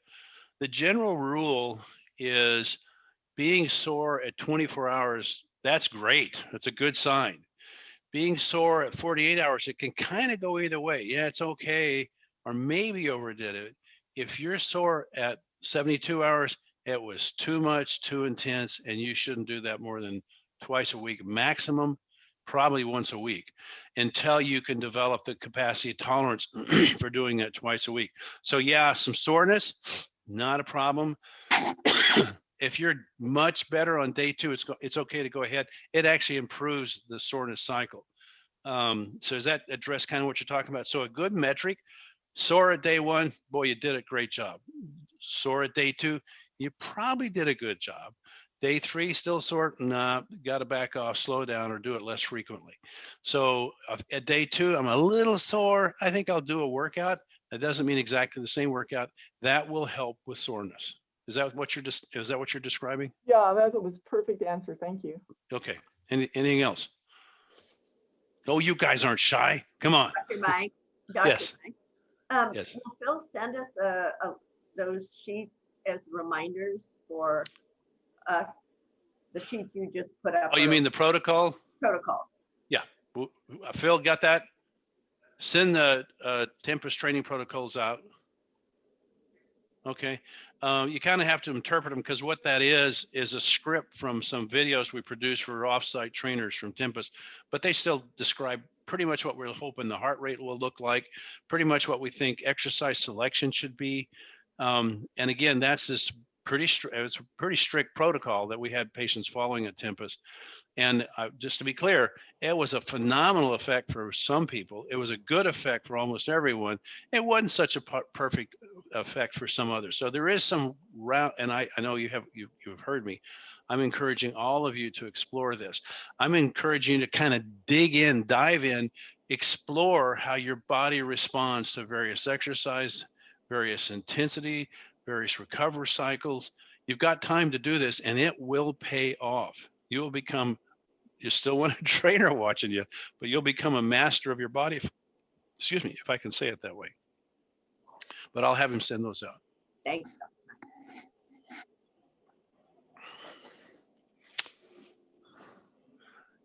The general rule is being sore at 24 hours, that's great. That's a good sign. Being sore at 48 hours, it can kind of go either way. Yeah, it's okay, or maybe overdid it. If you're sore at 72 hours, it was too much, too intense, and you shouldn't do that more than twice a week, maximum, probably once a week, until you can develop the capacity tolerance for doing that twice a week. So yeah, some soreness, not a problem. If you're much better on day 2, it's okay to go ahead. It actually improves the soreness cycle. So does that address kind of what you're talking about? So a good metric, sore at day 1, boy, you did a great job. Sore at day 2, you probably did a good job. Day 3, still sore? Nah, got to back off, slow down, or do it less frequently. So at day 2, I'm a little sore. I think I'll do a workout. That doesn't mean exactly the same workout. That will help with soreness. Is that what you're describing? Yeah, that was perfect answer. Thank you. Okay. Anything else? Oh, you guys aren't shy. Come on. Dr. Mike. Dr. Yes. Mike. Yes. Will Phil send us those sheets as reminders for the sheet you just put up? Oh, you mean the protocol? Protocol. Yeah. Phil, got that? Send the Tempest training protocols out. Okay. You kind of have to interpret them, because what that is a script from some videos we produce for offsite trainers from Tempest, but they still describe pretty much what we're hoping the heart rate will look like, pretty much what we think exercise selection should be. And again, that's it's a pretty strict protocol that we had patients following at Tempest. And just to be clear, it was a phenomenal effect for some people. It was a good effect for almost everyone. It wasn't such a perfect effect for some others. So there is some route, and I know you've heard me. I'm encouraging all of you to explore this. I'm encouraging you to kind of dive in, explore how your body responds to various exercise, various intensity, various recovery cycles. You've got time to do this, and it will pay off. You will become, you still want a trainer watching you, but you'll become a master of your body. Excuse me, if I can say it that way. But I'll have him send those out. Thanks.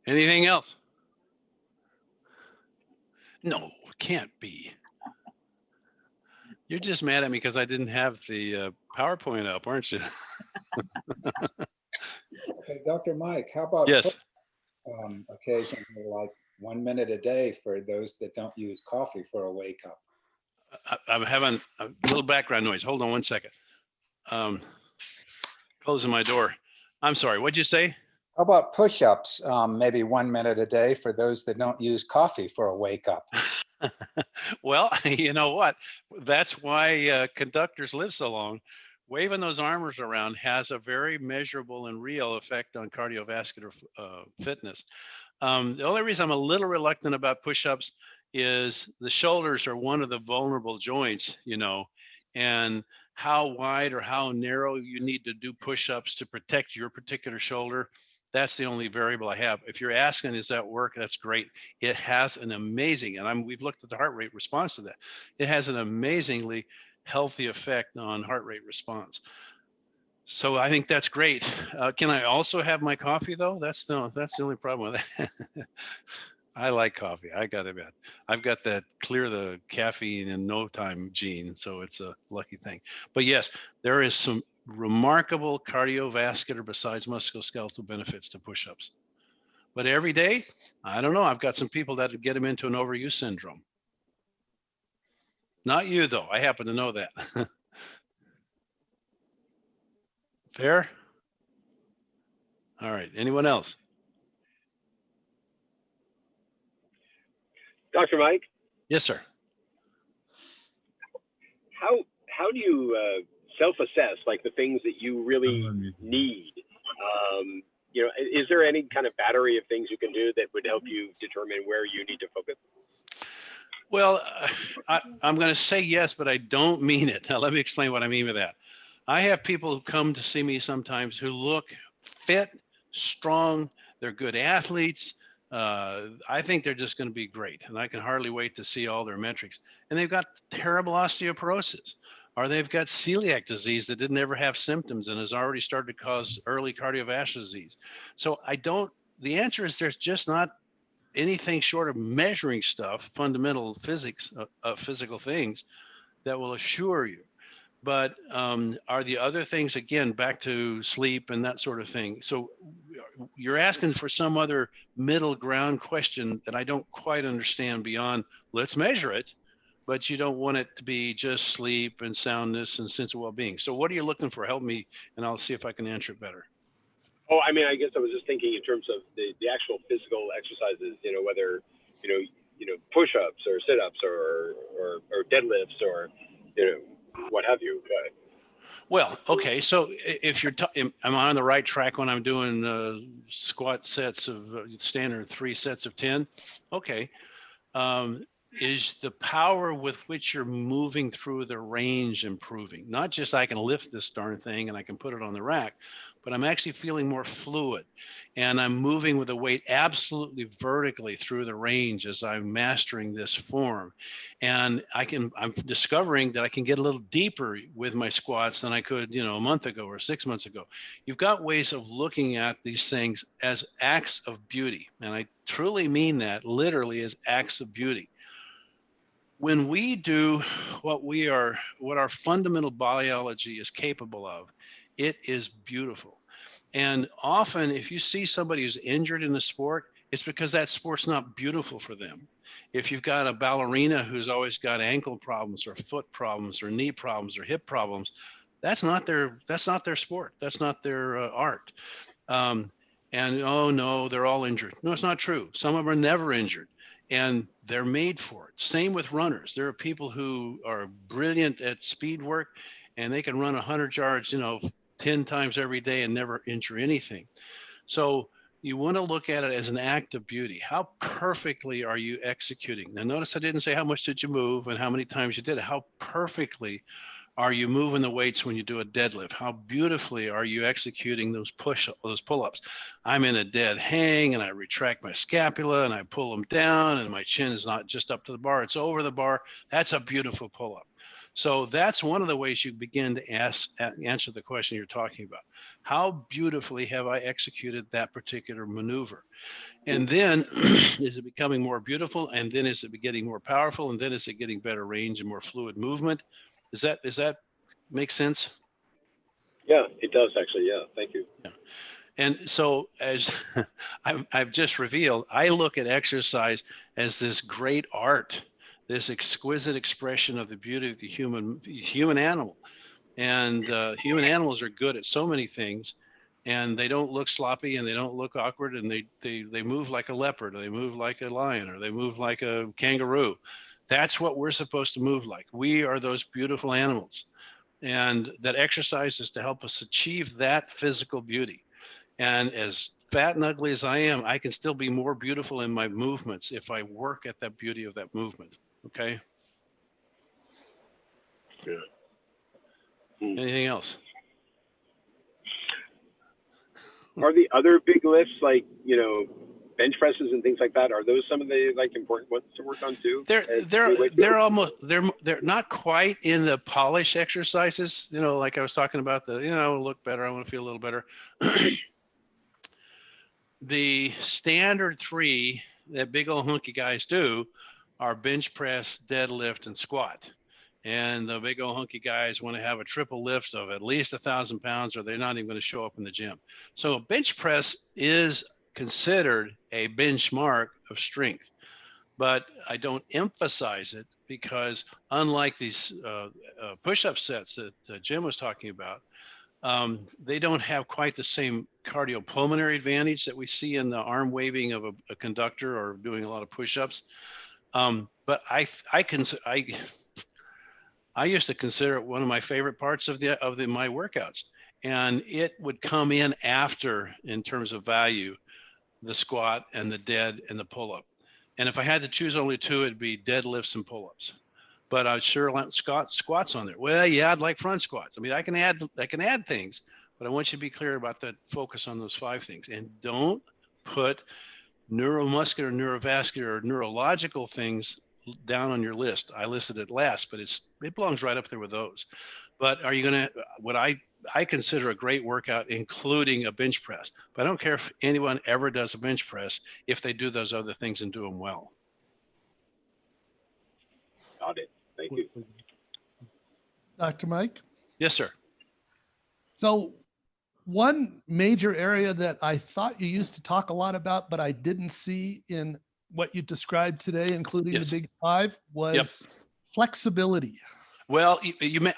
Anything else? No, it can't be. You're just mad at me because I didn't have the PowerPoint up, aren't you? Okay, Dr. Mike, how about Yes. occasionally, like 1 minute a day for those that don't use coffee for a wake up? I'm having a little background noise. Hold on one second. Closing my door. I'm sorry. What'd you say? How about push-ups? Maybe 1 minute a day for those that don't use coffee for a wake up. Well, you know what? That's why conductors live so long. Waving those arms around has a very measurable and real effect on cardiovascular fitness. The only reason I'm a little reluctant about push-ups is the shoulders are one of the vulnerable joints, you know, and how wide or how narrow you need to do push-ups to protect your particular shoulder. That's the only variable I have. If you're asking, is that work? That's great. It has an amazing, and we've looked at the heart rate response to that. It has an amazingly healthy effect on heart rate response. So I think that's great. Can I also have my coffee though? That's the only problem with that. I like coffee. I got to admit, I've got that clear the caffeine in no time gene, so it's a lucky thing. But yes, there is some remarkable cardiovascular besides musculoskeletal benefits to push-ups. But every day, I don't know. I've got some people that get them into an overuse syndrome. Not you though. I happen to know that. Fair? All right. Anyone else? Dr. Mike, Yes, sir. how do you self-assess like the things that you really need? You know, is there any kind of battery of things you can do that would help you determine where you need to focus? Well, I'm going to say yes, but I don't mean it. Now, let me explain what I mean by that. I have people who come to see me sometimes who look fit, strong, they're good athletes. I think they're just going to be great, and I can hardly wait to see all their metrics. And they've got terrible osteoporosis, or they've got celiac disease that didn't ever have symptoms and has already started to cause early cardiovascular disease. So the answer is there's just not anything short of measuring stuff, fundamental physics, physical things that will assure you. But are the other things, again, back to sleep and that sort of thing? So you're asking for some other middle ground question that I don't quite understand beyond let's measure it, but you don't want it to be just sleep and soundness and sense of well-being. So what are you looking for? Help me, and I'll see if I can answer it better. Oh, I mean, I guess I was just thinking in terms of the actual physical exercises, you know, whether, you know, push-ups or sit-ups or deadlifts or, you know, what have you. Well, okay. So if you're, am I on the right track when I'm doing squat sets of standard 3 sets of 10? Okay. Is the power with which you're moving through the range improving? Not just I can lift this darn thing and I can put it on the rack, but I'm actually feeling more fluid and I'm moving with the weight absolutely vertically through the range as I'm mastering this form. And I'm discovering that I can get a little deeper with my squats than I could, you know, a month ago or 6 months ago. You've got ways of looking at these things as acts of beauty. And I truly mean that literally as acts of beauty. When we do what our fundamental biology is capable of, it is beautiful. And often if you see somebody who's injured in the sport, it's because that sport's not beautiful for them. If you've got a ballerina who's always got ankle problems or foot problems or knee problems or hip problems, that's not their sport. That's not their art. And oh no, they're all injured. No, it's not true. Some of them are never injured. And they're made for it. Same with runners. There are people who are brilliant at speed work and they can run 100 yards, you know, 10 times every day and never injure anything. So you want to look at it as an act of beauty. How perfectly are you executing? Now notice I didn't say how much did you move and how many times you did it. How perfectly are you moving the weights when you do a deadlift? How beautifully are you executing those pull-ups? I'm in a dead hang and I retract my scapula and I pull them down and my chin is not just up to the bar, it's over the bar. That's a beautiful pull-up. So that's one of the ways you begin to answer the question you're talking about. How beautifully have I executed that particular maneuver? And then is it becoming more beautiful? And then is it getting more powerful? And then is it getting better range and more fluid movement? Does that make sense? Yeah, it does actually. Yeah, thank you. Yeah. And so as I've just revealed, I look at exercise as this great art, this exquisite expression of the beauty of the human animal. And human animals are good at so many things. and they don't look sloppy and they don't look awkward, and they move like a leopard, or they move like a lion, or they move like a kangaroo. That's what we're supposed to move like. We are those beautiful animals, and that exercise is to help us achieve that physical beauty. And as fat and ugly as I am, I can still be more beautiful in my movements if I work at that beauty of that movement. Okay. Yeah. Anything else? Are the other big lifts, like, you know, bench presses and things like that, are those some of the like important ones to work on too? They're not quite in the polish exercises, you know, like I was talking about, the, you know, look better, I want to feel a little better. The standard three that big old hunky guys do are bench press, deadlift, and squat. And the big old hunky guys want to have a triple lift of at least 1,000 pounds, or they're not even going to show up in the gym. So bench press is considered a benchmark of strength, but I don't emphasize it because unlike these push-up sets that Jim was talking about, they don't have quite the same cardiopulmonary advantage that we see in the arm waving of a conductor or doing a lot of push-ups. But I used to consider it one of my favorite parts of my workouts, and it would come in after, in terms of value, the squat and the dead and the pull-up. And if I had to choose only two, it'd be deadlifts and pull-ups. But I'd sure want squats on there. Well, yeah, I'd like front squats. I mean, I can add things, but I want you to be clear about that. Focus on those 5 things, and don't put neuromuscular, neurovascular, or neurological things down on your list. I listed it last, but it belongs right up there with those. But are you going to, what I consider a great workout, including a bench press, but I don't care if anyone ever does a bench press if they do those other things and do them well. Got it. Thank you. Dr. Mike? Yes, sir. So one major area that I thought you used to talk a lot about, but I didn't see in what you described today, including Yes. the big 5, was flexibility. Well,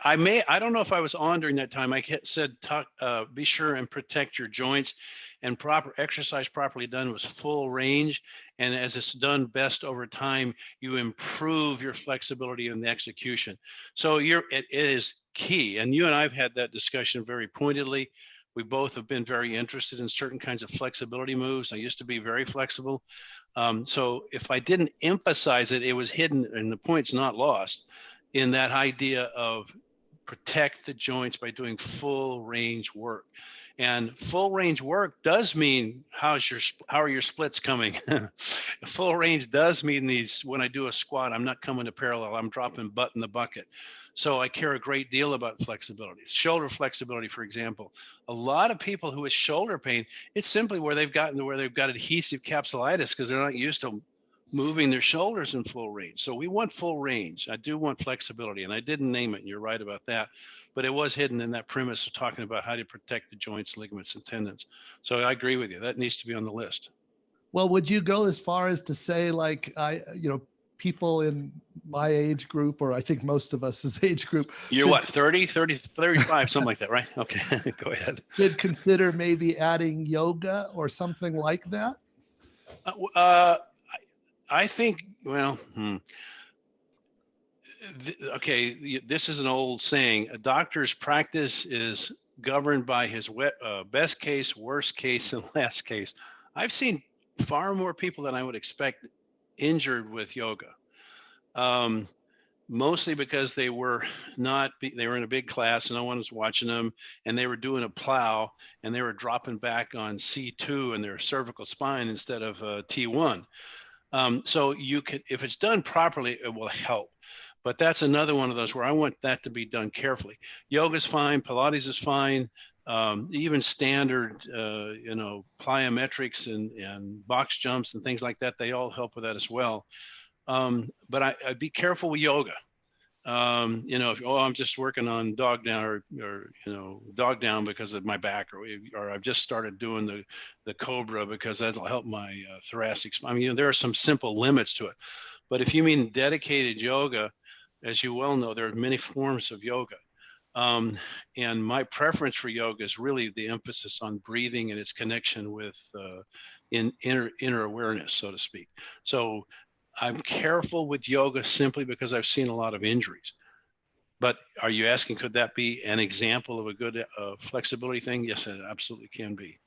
I don't know if I was on during that time. I said, be sure and protect your joints, and proper exercise properly done was full range. And as it's done best over time, you improve your flexibility in the execution. So it is key. And you and I've had that discussion very pointedly. We both have been very interested in certain kinds of flexibility moves. I used to be very flexible. So if I didn't emphasize it, it was hidden, and the point's not lost in that idea of protect the joints by doing full range work. And full range work does mean how are your splits coming? Full range does mean when I do a squat, I'm not coming to parallel, I'm dropping butt in the bucket. So I care a great deal about flexibility. Shoulder flexibility, for example. A lot of people who have shoulder pain, it's simply where they've got adhesive capsulitis because they're not used to moving their shoulders in full range. So we want full range. I do want flexibility, and I didn't name it, and you're right about that, but it was hidden in that premise of talking about how to protect the joints, ligaments, and tendons. So I agree with you. That needs to be on the list. Well, would you go as far as to say, like, people in my age group, or I think most of us' age group. You're what, 30, 35, something like that, right? Okay, go ahead. Could consider maybe adding yoga or something like that? I think, well, okay, this is an old saying. A doctor's practice is governed by his best case, worst case, and last case. I've seen far more people than I would expect injured with yoga. Mostly because they were in a big class and no one was watching them, and they were doing a plow and they were dropping back on C2 in their cervical spine instead of T1. So you could, if it's done properly, it will help. But that's another one of those where I want that to be done carefully. Yoga's fine, Pilates is fine, even standard, plyometrics and box jumps and things like that, they all help with that as well. But I'd be careful with yoga. If I'm just working on dog down or dog down because of my back, or I've just started doing the Cobra because that'll help my thoracic spine. I mean, there are some simple limits to it. But if you mean dedicated yoga, as you well know, there are many forms of yoga. And my preference for yoga is really the emphasis on breathing and its connection with inner awareness, so to speak. So I'm careful with yoga simply because I've seen a lot of injuries. But are you asking, could that be an example of a good flexibility thing? Yes, it absolutely can be.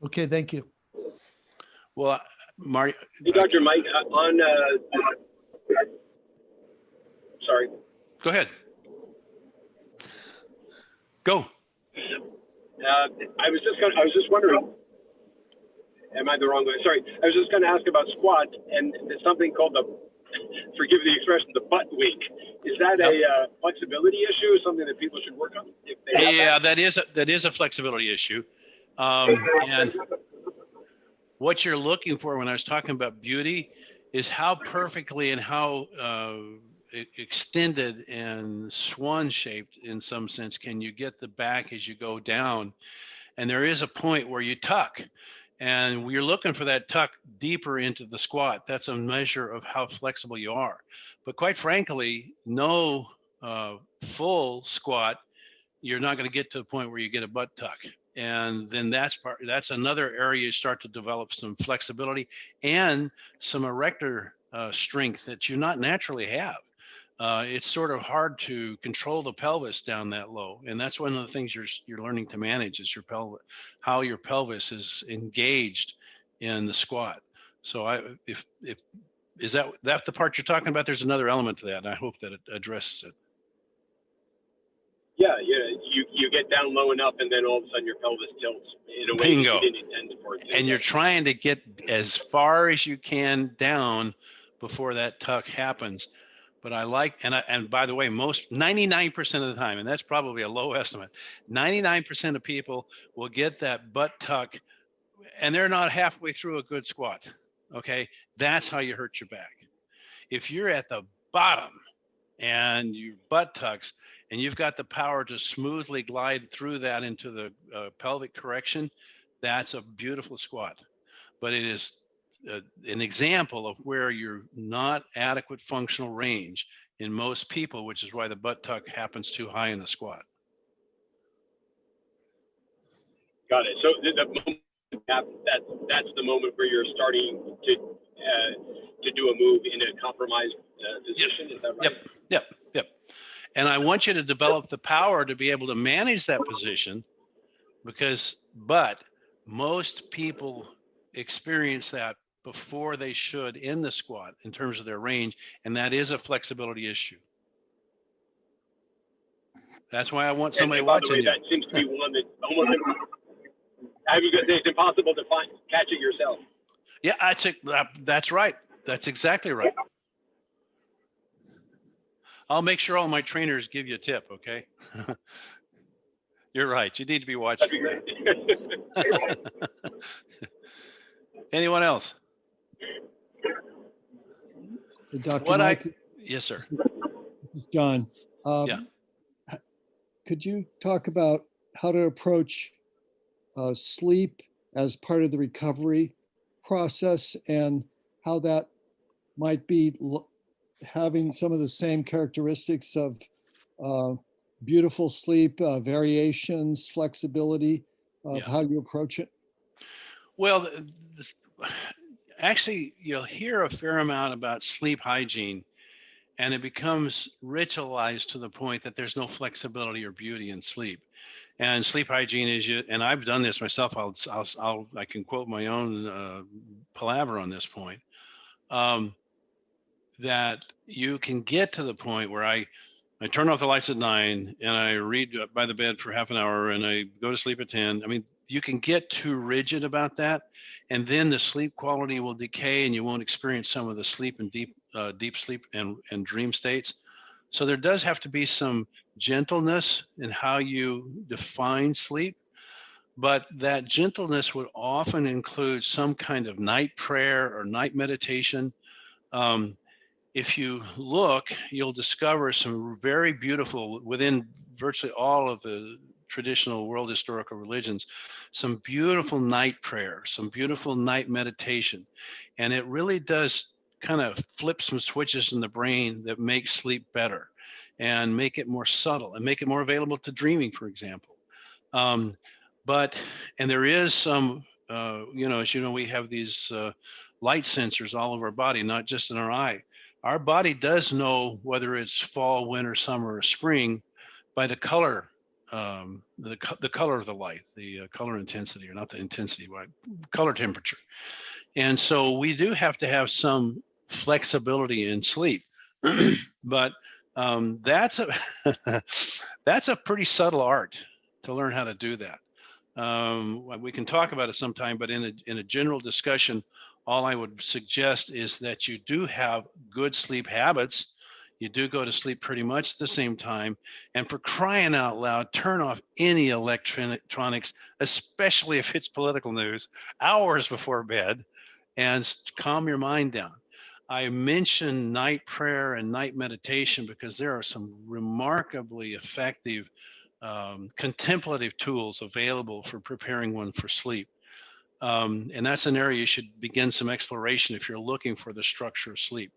Okay, thank you. Well, Mario. Hey, Dr. Mike, sorry. Go ahead. Go. I was just wondering, am I the wrong way? Sorry, I was just going to ask about squat, and there's something called the, forgive the expression, the butt weak. Is that a flexibility issue, something that people should work on? If they have that is a flexibility issue. And what you're looking for when I was talking about beauty is how perfectly and how extended and swan shaped in some sense can you get the back as you go down. And there is a point where you tuck, and we're looking for that tuck deeper into the squat. That's a measure of how flexible you are. But quite frankly, no full squat, you're not going to get to the point where you get a butt tuck. And then that's another area you start to develop some flexibility and some erector strength that you not naturally have. It's sort of hard to control the pelvis down that low, and that's one of the things you're learning to manage is your pelvis, how your pelvis is engaged in the squat. So if is that the part you're talking about? There's another element to that, and I hope that it addresses it. Yeah, you get down low enough, and then all of a sudden your pelvis tilts in a way Bingo. you didn't intend for it to. And you're trying to get as far as you can down before that tuck happens. But I like, and by the way, 99% of the time, and that's probably a low estimate, 99% of people will get that butt tuck and they're not halfway through a good squat. Okay. That's how you hurt your back. If you're at the bottom and your butt tucks and you've got the power to smoothly glide through that into the pelvic correction, that's a beautiful squat. But it is an example of where you're not adequate functional range in most people, which is why the butt tuck happens too high in the squat. Got it. So the moment that's the moment where you're starting to do a move in a compromised position. Is that right? Yep. And I want you to develop the power to be able to manage that position but most people experience that before they should in the squat in terms of their range, and that is a flexibility issue. That's why I want somebody watching you. That seems to be one that almost, I was going to say, it's impossible to catch it yourself. Yeah, that's right. That's exactly right. I'll make sure all my trainers give you a tip, okay? You're right. You need to be watching. That'd be great. Anyone else? Dr. Mike, yes, sir. this is John. Yeah. Could you talk about how to approach sleep as part of the recovery process and how that might be having some of the same characteristics of beautiful sleep, variations, flexibility of how you approach it? Well, actually, you'll hear a fair amount about sleep hygiene, and it becomes ritualized to the point that there's no flexibility or beauty in sleep. And sleep hygiene is, and I've done this myself. I can quote my own palaver on this point. That you can get to the point where I turn off the lights at 9 and I read by the bed for half an hour and I go to sleep at 10. I mean, you can get too rigid about that, and then the sleep quality will decay and you won't experience some of the sleep and deep sleep and dream states. So there does have to be some gentleness in how you define sleep, but that gentleness would often include some kind of night prayer or night meditation. If you look, you'll discover some very beautiful, within virtually all of the traditional world historical religions, some beautiful night prayer, some beautiful night meditation. And it really does kind of flip some switches in the brain that make sleep better. and make it more subtle and make it more available to dreaming, for example. And there is some, as you know, we have these light sensors all over our body, not just in our eye. Our body does know whether it's fall, winter, summer, or spring by the color, the color of the light, the color intensity, or not the intensity, but color temperature. And so we do have to have some flexibility in sleep, but that's a pretty subtle art to learn how to do that. We can talk about it sometime, but in a general discussion, all I would suggest is that you do have good sleep habits. You do go to sleep pretty much at the same time. And for crying out loud, turn off any electronics, especially if it's political news, hours before bed, and calm your mind down. I mentioned night prayer and night meditation because there are some remarkably effective contemplative tools available for preparing one for sleep. And that's an area you should begin some exploration if you're looking for the structure of sleep.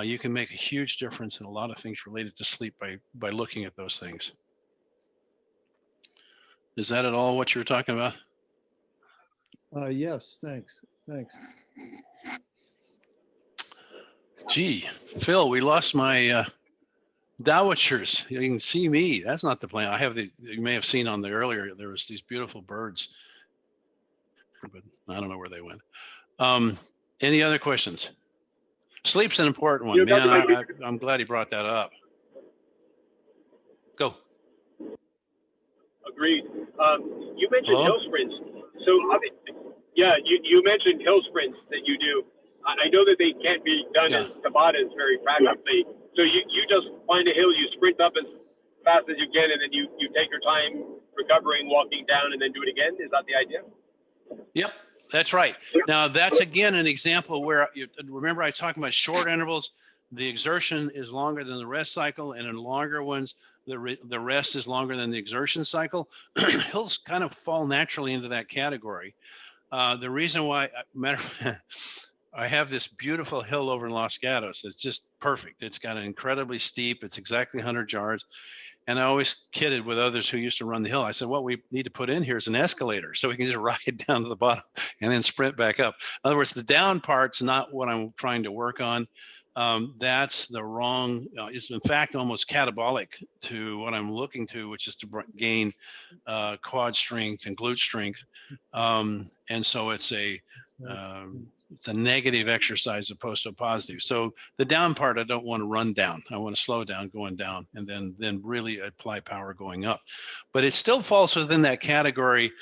You can make a huge difference in a lot of things related to sleep by looking at those things. Is that at all what you were talking about? Yes, thanks. Gee, Phil, we lost my dowitchers. You can see me. That's not the plan. I have you may have seen on the earlier, there was these beautiful birds, but I don't know where they went. Any other questions? Sleep's an important one, man. I'm glad he brought that up. Go. Agreed. You mentioned hill sprints. So, you mentioned hill sprints that you do. I know that they can't be done as Tabatas very practically. So you just find a hill, you sprint up as fast as you can, and then you take your time recovering, walking down, and then do it again. Is that the idea? Yep, that's right. Now, that's again an example where, remember I talked about short intervals, the exertion is longer than the rest cycle, and in longer ones, the rest is longer than the exertion cycle. Hills kind of fall naturally into that category. The reason why, I have this beautiful hill over in Los Gatos. It's just perfect. It's got an incredibly steep, it's exactly 100 yards. And I always kidded with others who used to run the hill. I said, what we need to put in here is an escalator so we can just ride down to the bottom and then sprint back up. In other words, the down part's not what I'm trying to work on. That's the wrong, it's in fact almost catabolic to what I'm looking to, which is to gain quad strength and glute strength. And so it's a negative exercise as opposed to a positive. So the down part, I don't want to run down. I want to slow down going down and then really apply power going up. But it still falls within that category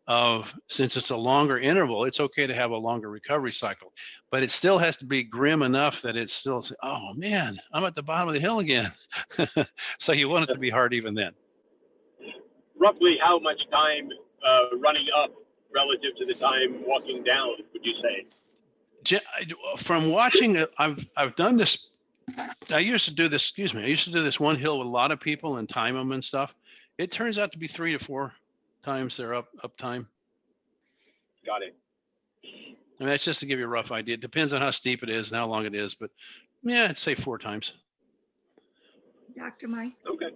of, since it's a longer interval, it's okay to have a longer recovery cycle, but it still has to be grim enough that it's still, oh man, I'm at the bottom of the hill again. So you want it to be hard even then. Roughly how much time running up relative to the time walking down, would you say? From watching, I've done this. I used to do this one hill with a lot of people and time them and stuff. It turns out to be 3 to 4 times their up time. Got it. And that's just to give you a rough idea. It depends on how steep it is and how long it is, but yeah, I'd say 4 times. Dr. Mike? Okay.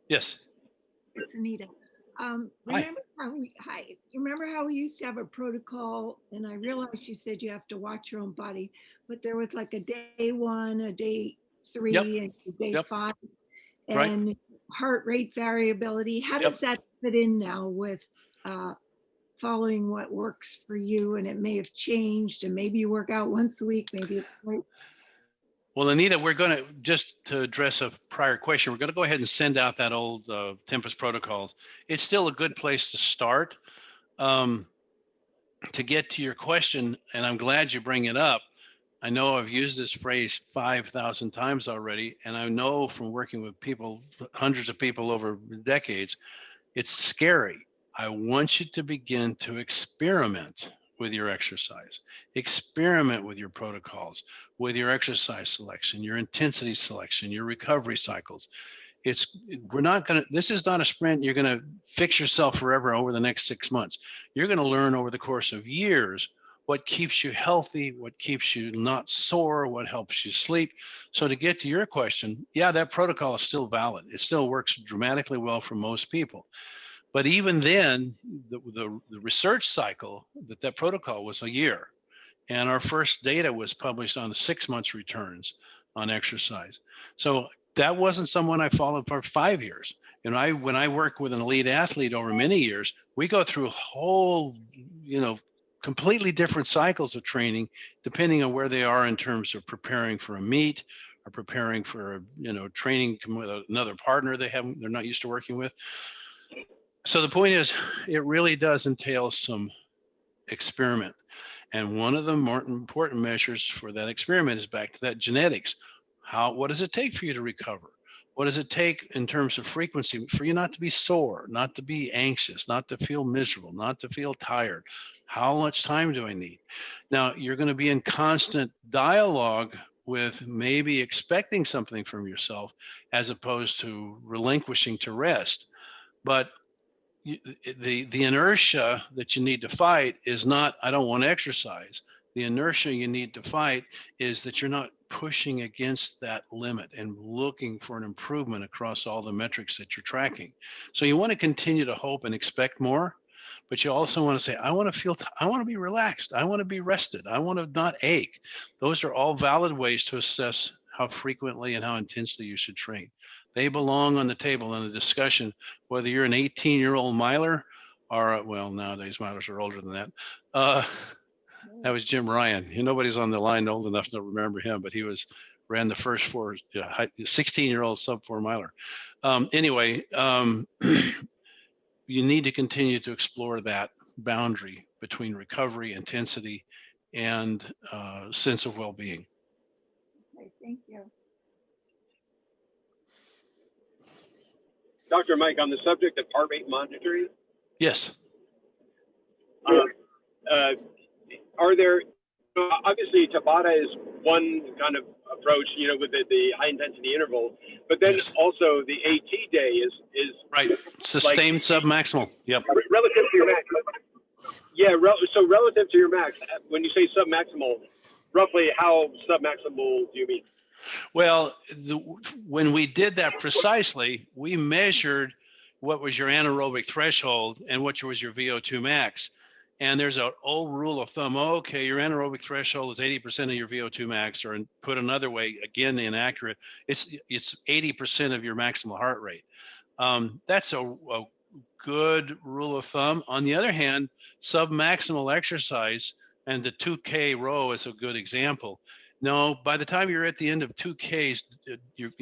Yes. It's Anita. Remember how we used to have a protocol, and I realized you said you have to watch your own body, but there was like a day 1, a day 3, and a day 5, and heart rate variability. How does that fit in now with following what works for you? And it may have changed, and maybe you work out once a week, maybe it's like. Well, Anita, we're going to, just to address a prior question, we're going to go ahead and send out that old Tempest protocols. It's still a good place to start. To get to your question, and I'm glad you bring it up, I know I've used this phrase 5,000 times already, and I know from working with people, hundreds of people over decades, it's scary. I want you to begin to experiment with your exercise, experiment with your protocols, with your exercise selection, your intensity selection, your recovery cycles. This is not a sprint. You're going to fix yourself forever over the next 6 months. You're going to learn over the course of years what keeps you healthy, what keeps you not sore, what helps you sleep. So to get to your question, yeah, that protocol is still valid. It still works dramatically well for most people. But even then, the research cycle that protocol was a year. And our first data was published on the 6 months returns on exercise. So that wasn't someone I followed for 5 years. And when I work with an elite athlete over many years, we go through whole, completely different cycles of training, depending on where they are in terms of preparing for a meet or preparing for, training with another partner they're not used to working with. So the point is, it really does entail some experiment. And one of the more important measures for that experiment is back to that genetics. What does it take for you to recover? What does it take in terms of frequency for you not to be sore, not to be anxious, not to feel miserable, not to feel tired? How much time do I need? Now, you're going to be in constant dialogue with maybe expecting something from yourself as opposed to relinquishing to rest. But the inertia that you need to fight is not, I don't want to exercise. The inertia you need to fight is that you're not pushing against that limit and looking for an improvement across all the metrics that you're tracking. So you want to continue to hope and expect more, but you also want to say, I want to be relaxed. I want to be rested. I want to not ache. Those are all valid ways to assess how frequently and how intensely you should train. They belong on the table in the discussion, whether you're an 18-year-old miler or, well, nowadays milers are older than that. That was Jim Ryan. Nobody's on the line old enough to remember him, but he ran the first 16-year-old sub-4 miler. Anyway, you need to continue to explore that boundary between recovery, intensity, and sense of well-being. Okay, thank you. Dr. Mike, on the subject of heart rate monitoring, Yes. Are there, obviously Tabata is one kind of approach, with the high intensity interval, but then Yes. also the AT day is Right. Sustained submaximal. Yep. relative to your max. Yeah, so relative to your max, when you say submaximal, roughly how submaximal do you mean? Well, when we did that precisely, we measured what was your anaerobic threshold and what was your VO2 max. And there's an old rule of thumb, okay, your anaerobic threshold is 80% of your VO2 max, or put another way, again, inaccurate, it's 80% of your maximal heart rate. That's a good rule of thumb. On the other hand, submaximal exercise, and the 2K row is a good example. No, by the time you're at the end of 2Ks, you're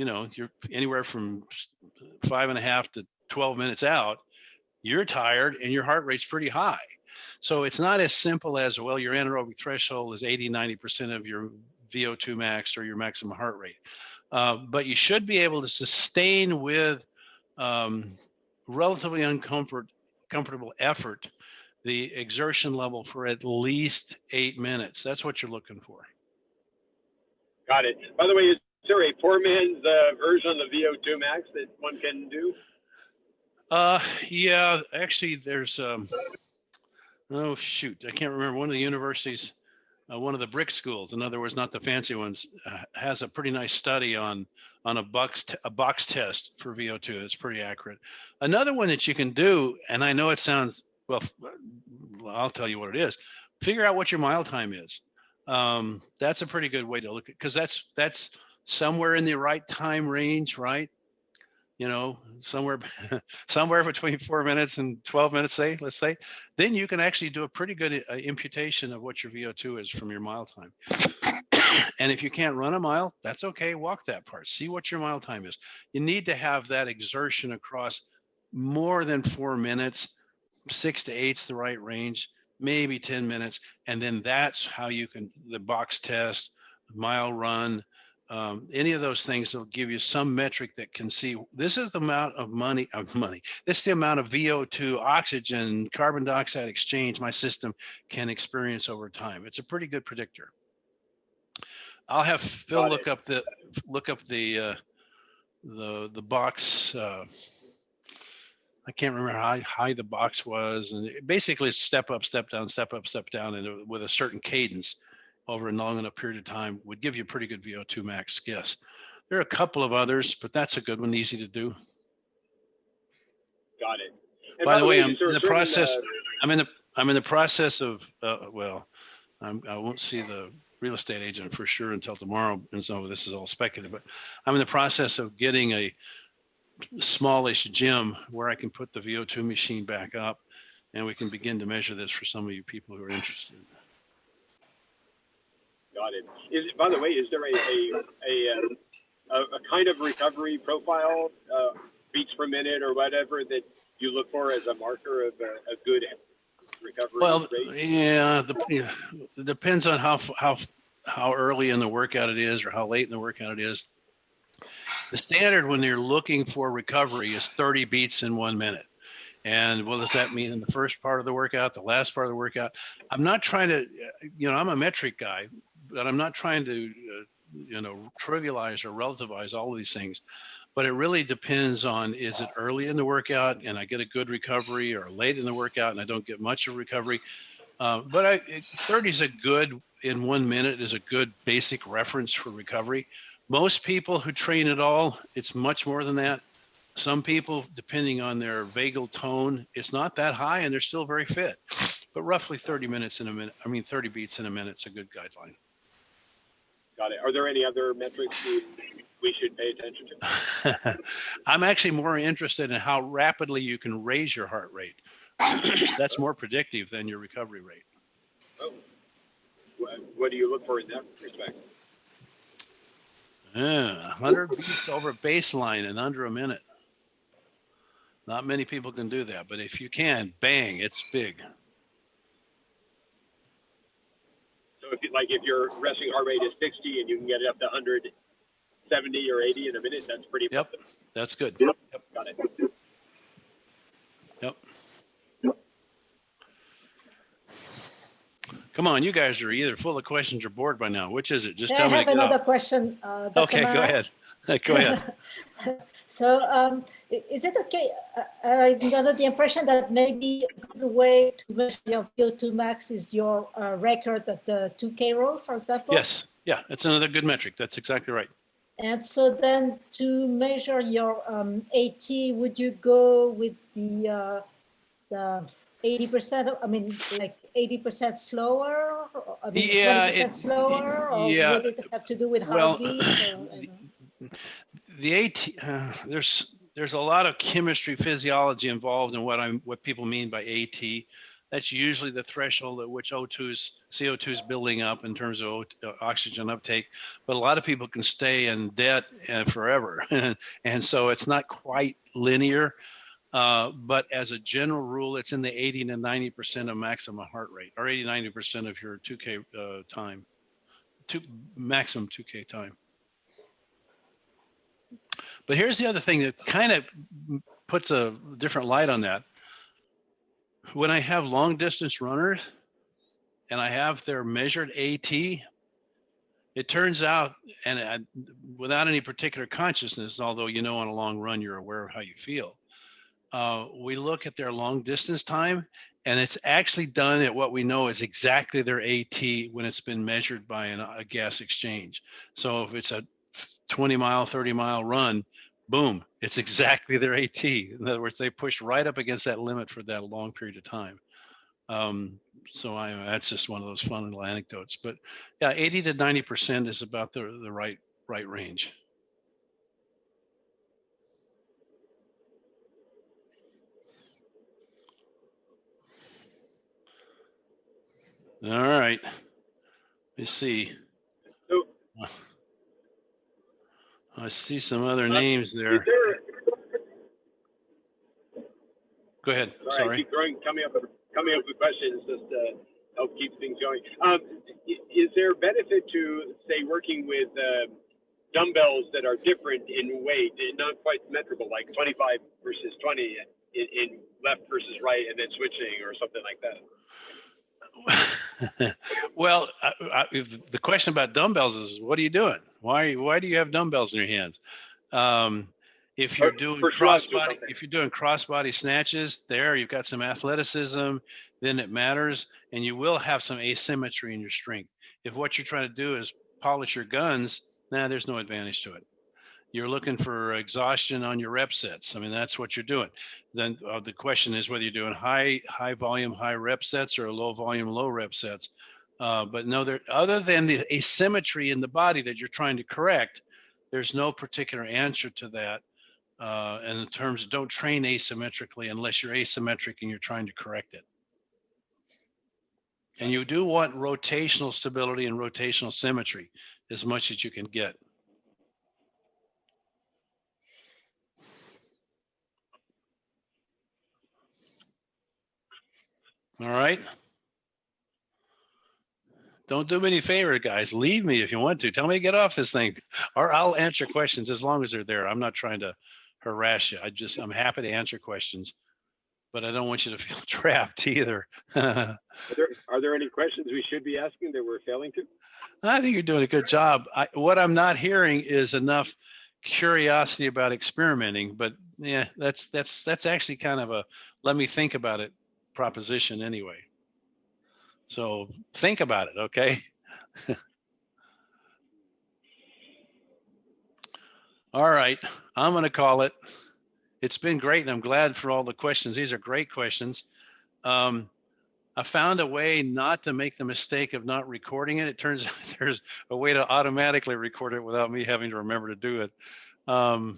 anywhere from 5.5 to 12 minutes out, you're tired and your heart rate's pretty high. So it's not as simple as, well, your anaerobic threshold is 80-90% of your VO2 max or your maximum heart rate. But you should be able to sustain with relatively comfortable effort the exertion level for at least 8 minutes. That's what you're looking for. Got it. By the way, is there a poor man's version of the VO2 max that one can do? Yeah, actually there's, oh shoot, I can't remember, one of the universities, one of the brick schools, in other words, not the fancy ones, has a pretty nice study on a box test for VO2. It's pretty accurate. Another one that you can do, and I know it sounds, well, I'll tell you what it is. Figure out what your mile time is. That's a pretty good way to look at, because that's somewhere in the right time range, right? Somewhere between 4 minutes and 12 minutes, let's say, then you can actually do a pretty good imputation of what your VO2 is from your mile time. And if you can't run a mile, that's okay. Walk that part. See what your mile time is. You need to have that exertion across more than 4 minutes. 6 to 8 is the right range, maybe 10 minutes. And then that's how you can, the box test, mile run, any of those things will give you some metric that can see, this is the amount of money, this is the amount of VO2, oxygen, carbon dioxide exchange my system can experience over time. It's a pretty good predictor. I'll have Phil look up the box I can't remember how high the box was. And basically it's step up, step down, step up, step down, and with a certain cadence over a long enough period of time would give you a pretty good VO2 max guess. There are a couple of others, but that's a good one, easy to do. Got it. And By the way, I'm is there in a the process. certain, I'm in the process of. Well, I won't see the real estate agent for sure until tomorrow, and so this is all speculative. But I'm in the process of getting a smallish gym where I can put the VO2 machine back up, and we can begin to measure this for some of you people who are interested. got it. By the way, is there a kind of recovery profile, beats per minute or whatever, that you look for as a marker of a good recovery Well, rate? yeah, it depends on how early in the workout it is or how late in the workout it is. The standard when you're looking for recovery is 30 beats in 1 minute. And what does that mean in the first part of the workout, the last part of the workout? I'm not trying to, I'm a metric guy, but I'm not trying to, trivialize or relativize all of these things. But it really depends on, is it early in the workout and I get a good recovery, or late in the workout and I don't get much of recovery. But 30 is in 1 minute is a good basic reference for recovery. Most people who train at all, it's much more than that. Some people, depending on their vagal tone, it's not that high and they're still very fit. But roughly 30 beats in a minute is a good guideline. Got it. Are there any other metrics we should pay attention to? I'm actually more interested in how rapidly you can raise your heart rate. That's more predictive than your recovery rate. Oh. What do you look for in that respect? 100 beats over baseline in under a minute. Not many people can do that, but if you can, bang, it's big. So if your resting heart rate is 60 and you can get it up to 170 or 80 in a minute, that's pretty impressive. Yep, that's good. Yep. Got it. Yep. Come on, you guys are either full of questions or bored by now. Which is it? Just tell me. I have another question. Dr. Okay, go ahead. Go ahead. So is it okay? I'm under the impression that maybe a good way to measure your VO2 max is your record at the 2K row, for example? Yes. Yeah, that's another good metric. That's exactly right. And so then to measure your AT, would you go with the 80%, like 80% slower? I mean, yeah, 20% slower? Or yeah. would it have to do with heartbeat? The AT, there's a lot of chemistry, physiology involved in what people mean by AT. That's usually the threshold at which CO2 is building up in terms of oxygen uptake. But a lot of people can stay in debt forever. And so it's not quite linear. But as a general rule, it's in the 80 to 90% of maximum heart rate, or 80, 90% of your 2K time, maximum 2K time. But here's the other thing that kind of puts a different light on that. When I have long distance runners and I have their measured AT, it turns out, and without any particular consciousness, although on a long run, you're aware of how you feel. We look at their long distance time, and it's actually done at what we know is exactly their AT when it's been measured by a gas exchange. So if it's a 20-mile, 30-mile run, boom, it's exactly their AT. In other words, they push right up against that limit for that long period of time. So that's just one of those fun little anecdotes. But yeah, 80 to 90% is about the right range. All right. Let's see. I see some other names there. Go ahead. Sorry. Keep coming up with questions just to help keep things going. Is there benefit to, say, working with dumbbells that are different in weight, not quite symmetrical, like 25 versus 20 in left versus right, and then switching or something like that? Well, the question about dumbbells is, what are you doing? Why do you have dumbbells in your hands? If you're doing for shrugs or crossbody, something. if you're doing crossbody snatches, there you've got some athleticism, then it matters, and you will have some asymmetry in your strength. If what you're trying to do is polish your guns, there's no advantage to it. You're looking for exhaustion on your rep sets. I mean, that's what you're doing. Then the question is whether you're doing high volume, high rep sets or low volume, low rep sets. But no, other than the asymmetry in the body that you're trying to correct, there's no particular answer to that. And in terms of don't train asymmetrically unless you're asymmetric and you're trying to correct it. And you do want rotational stability and rotational symmetry as much as you can get. All right. Don't do me any favor, guys. Leave me if you want to. Tell me to get off this thing, or I'll answer questions as long as they're there. I'm not trying to harass you. I'm happy to answer questions, but I don't want you to feel trapped either. Are there any questions we should be asking that we're failing to? I think you're doing a good job. What I'm not hearing is enough curiosity about experimenting, but yeah, that's actually kind of a let me think about it proposition anyway. So think about it, okay? All right, I'm going to call it. It's been great, and I'm glad for all the questions. These are great questions. I found a way not to make the mistake of not recording it. It turns out there's a way to automatically record it without me having to remember to do it. And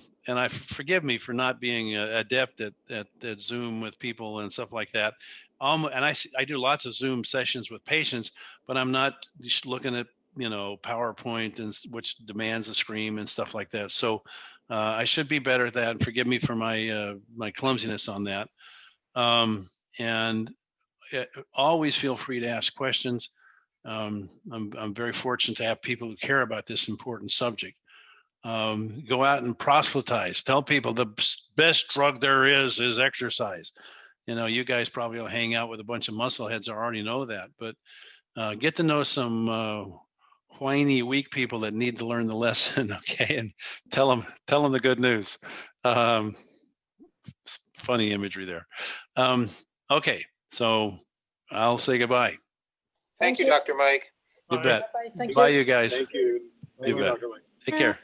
forgive me for not being adept at Zoom with people and stuff like that. And I do lots of Zoom sessions with patients, but I'm not just looking at, PowerPoint and which demands a screen and stuff like that. So I should be better at that, and forgive me for my clumsiness on that. And always feel free to ask questions. I'm very fortunate to have people who care about this important subject. Go out and proselytize. Tell people the best drug there is exercise. You guys probably will hang out with a bunch of muscle heads that already know that, but get to know some whiny, weak people that need to learn the lesson, okay? And tell them the good news. Funny imagery there. Okay, so I'll say goodbye. Thank you, Dr. Mike. You bet. Bye-bye. Thank Bye, you. you guys. Thank you. You bet. Dr. Mike. Take care.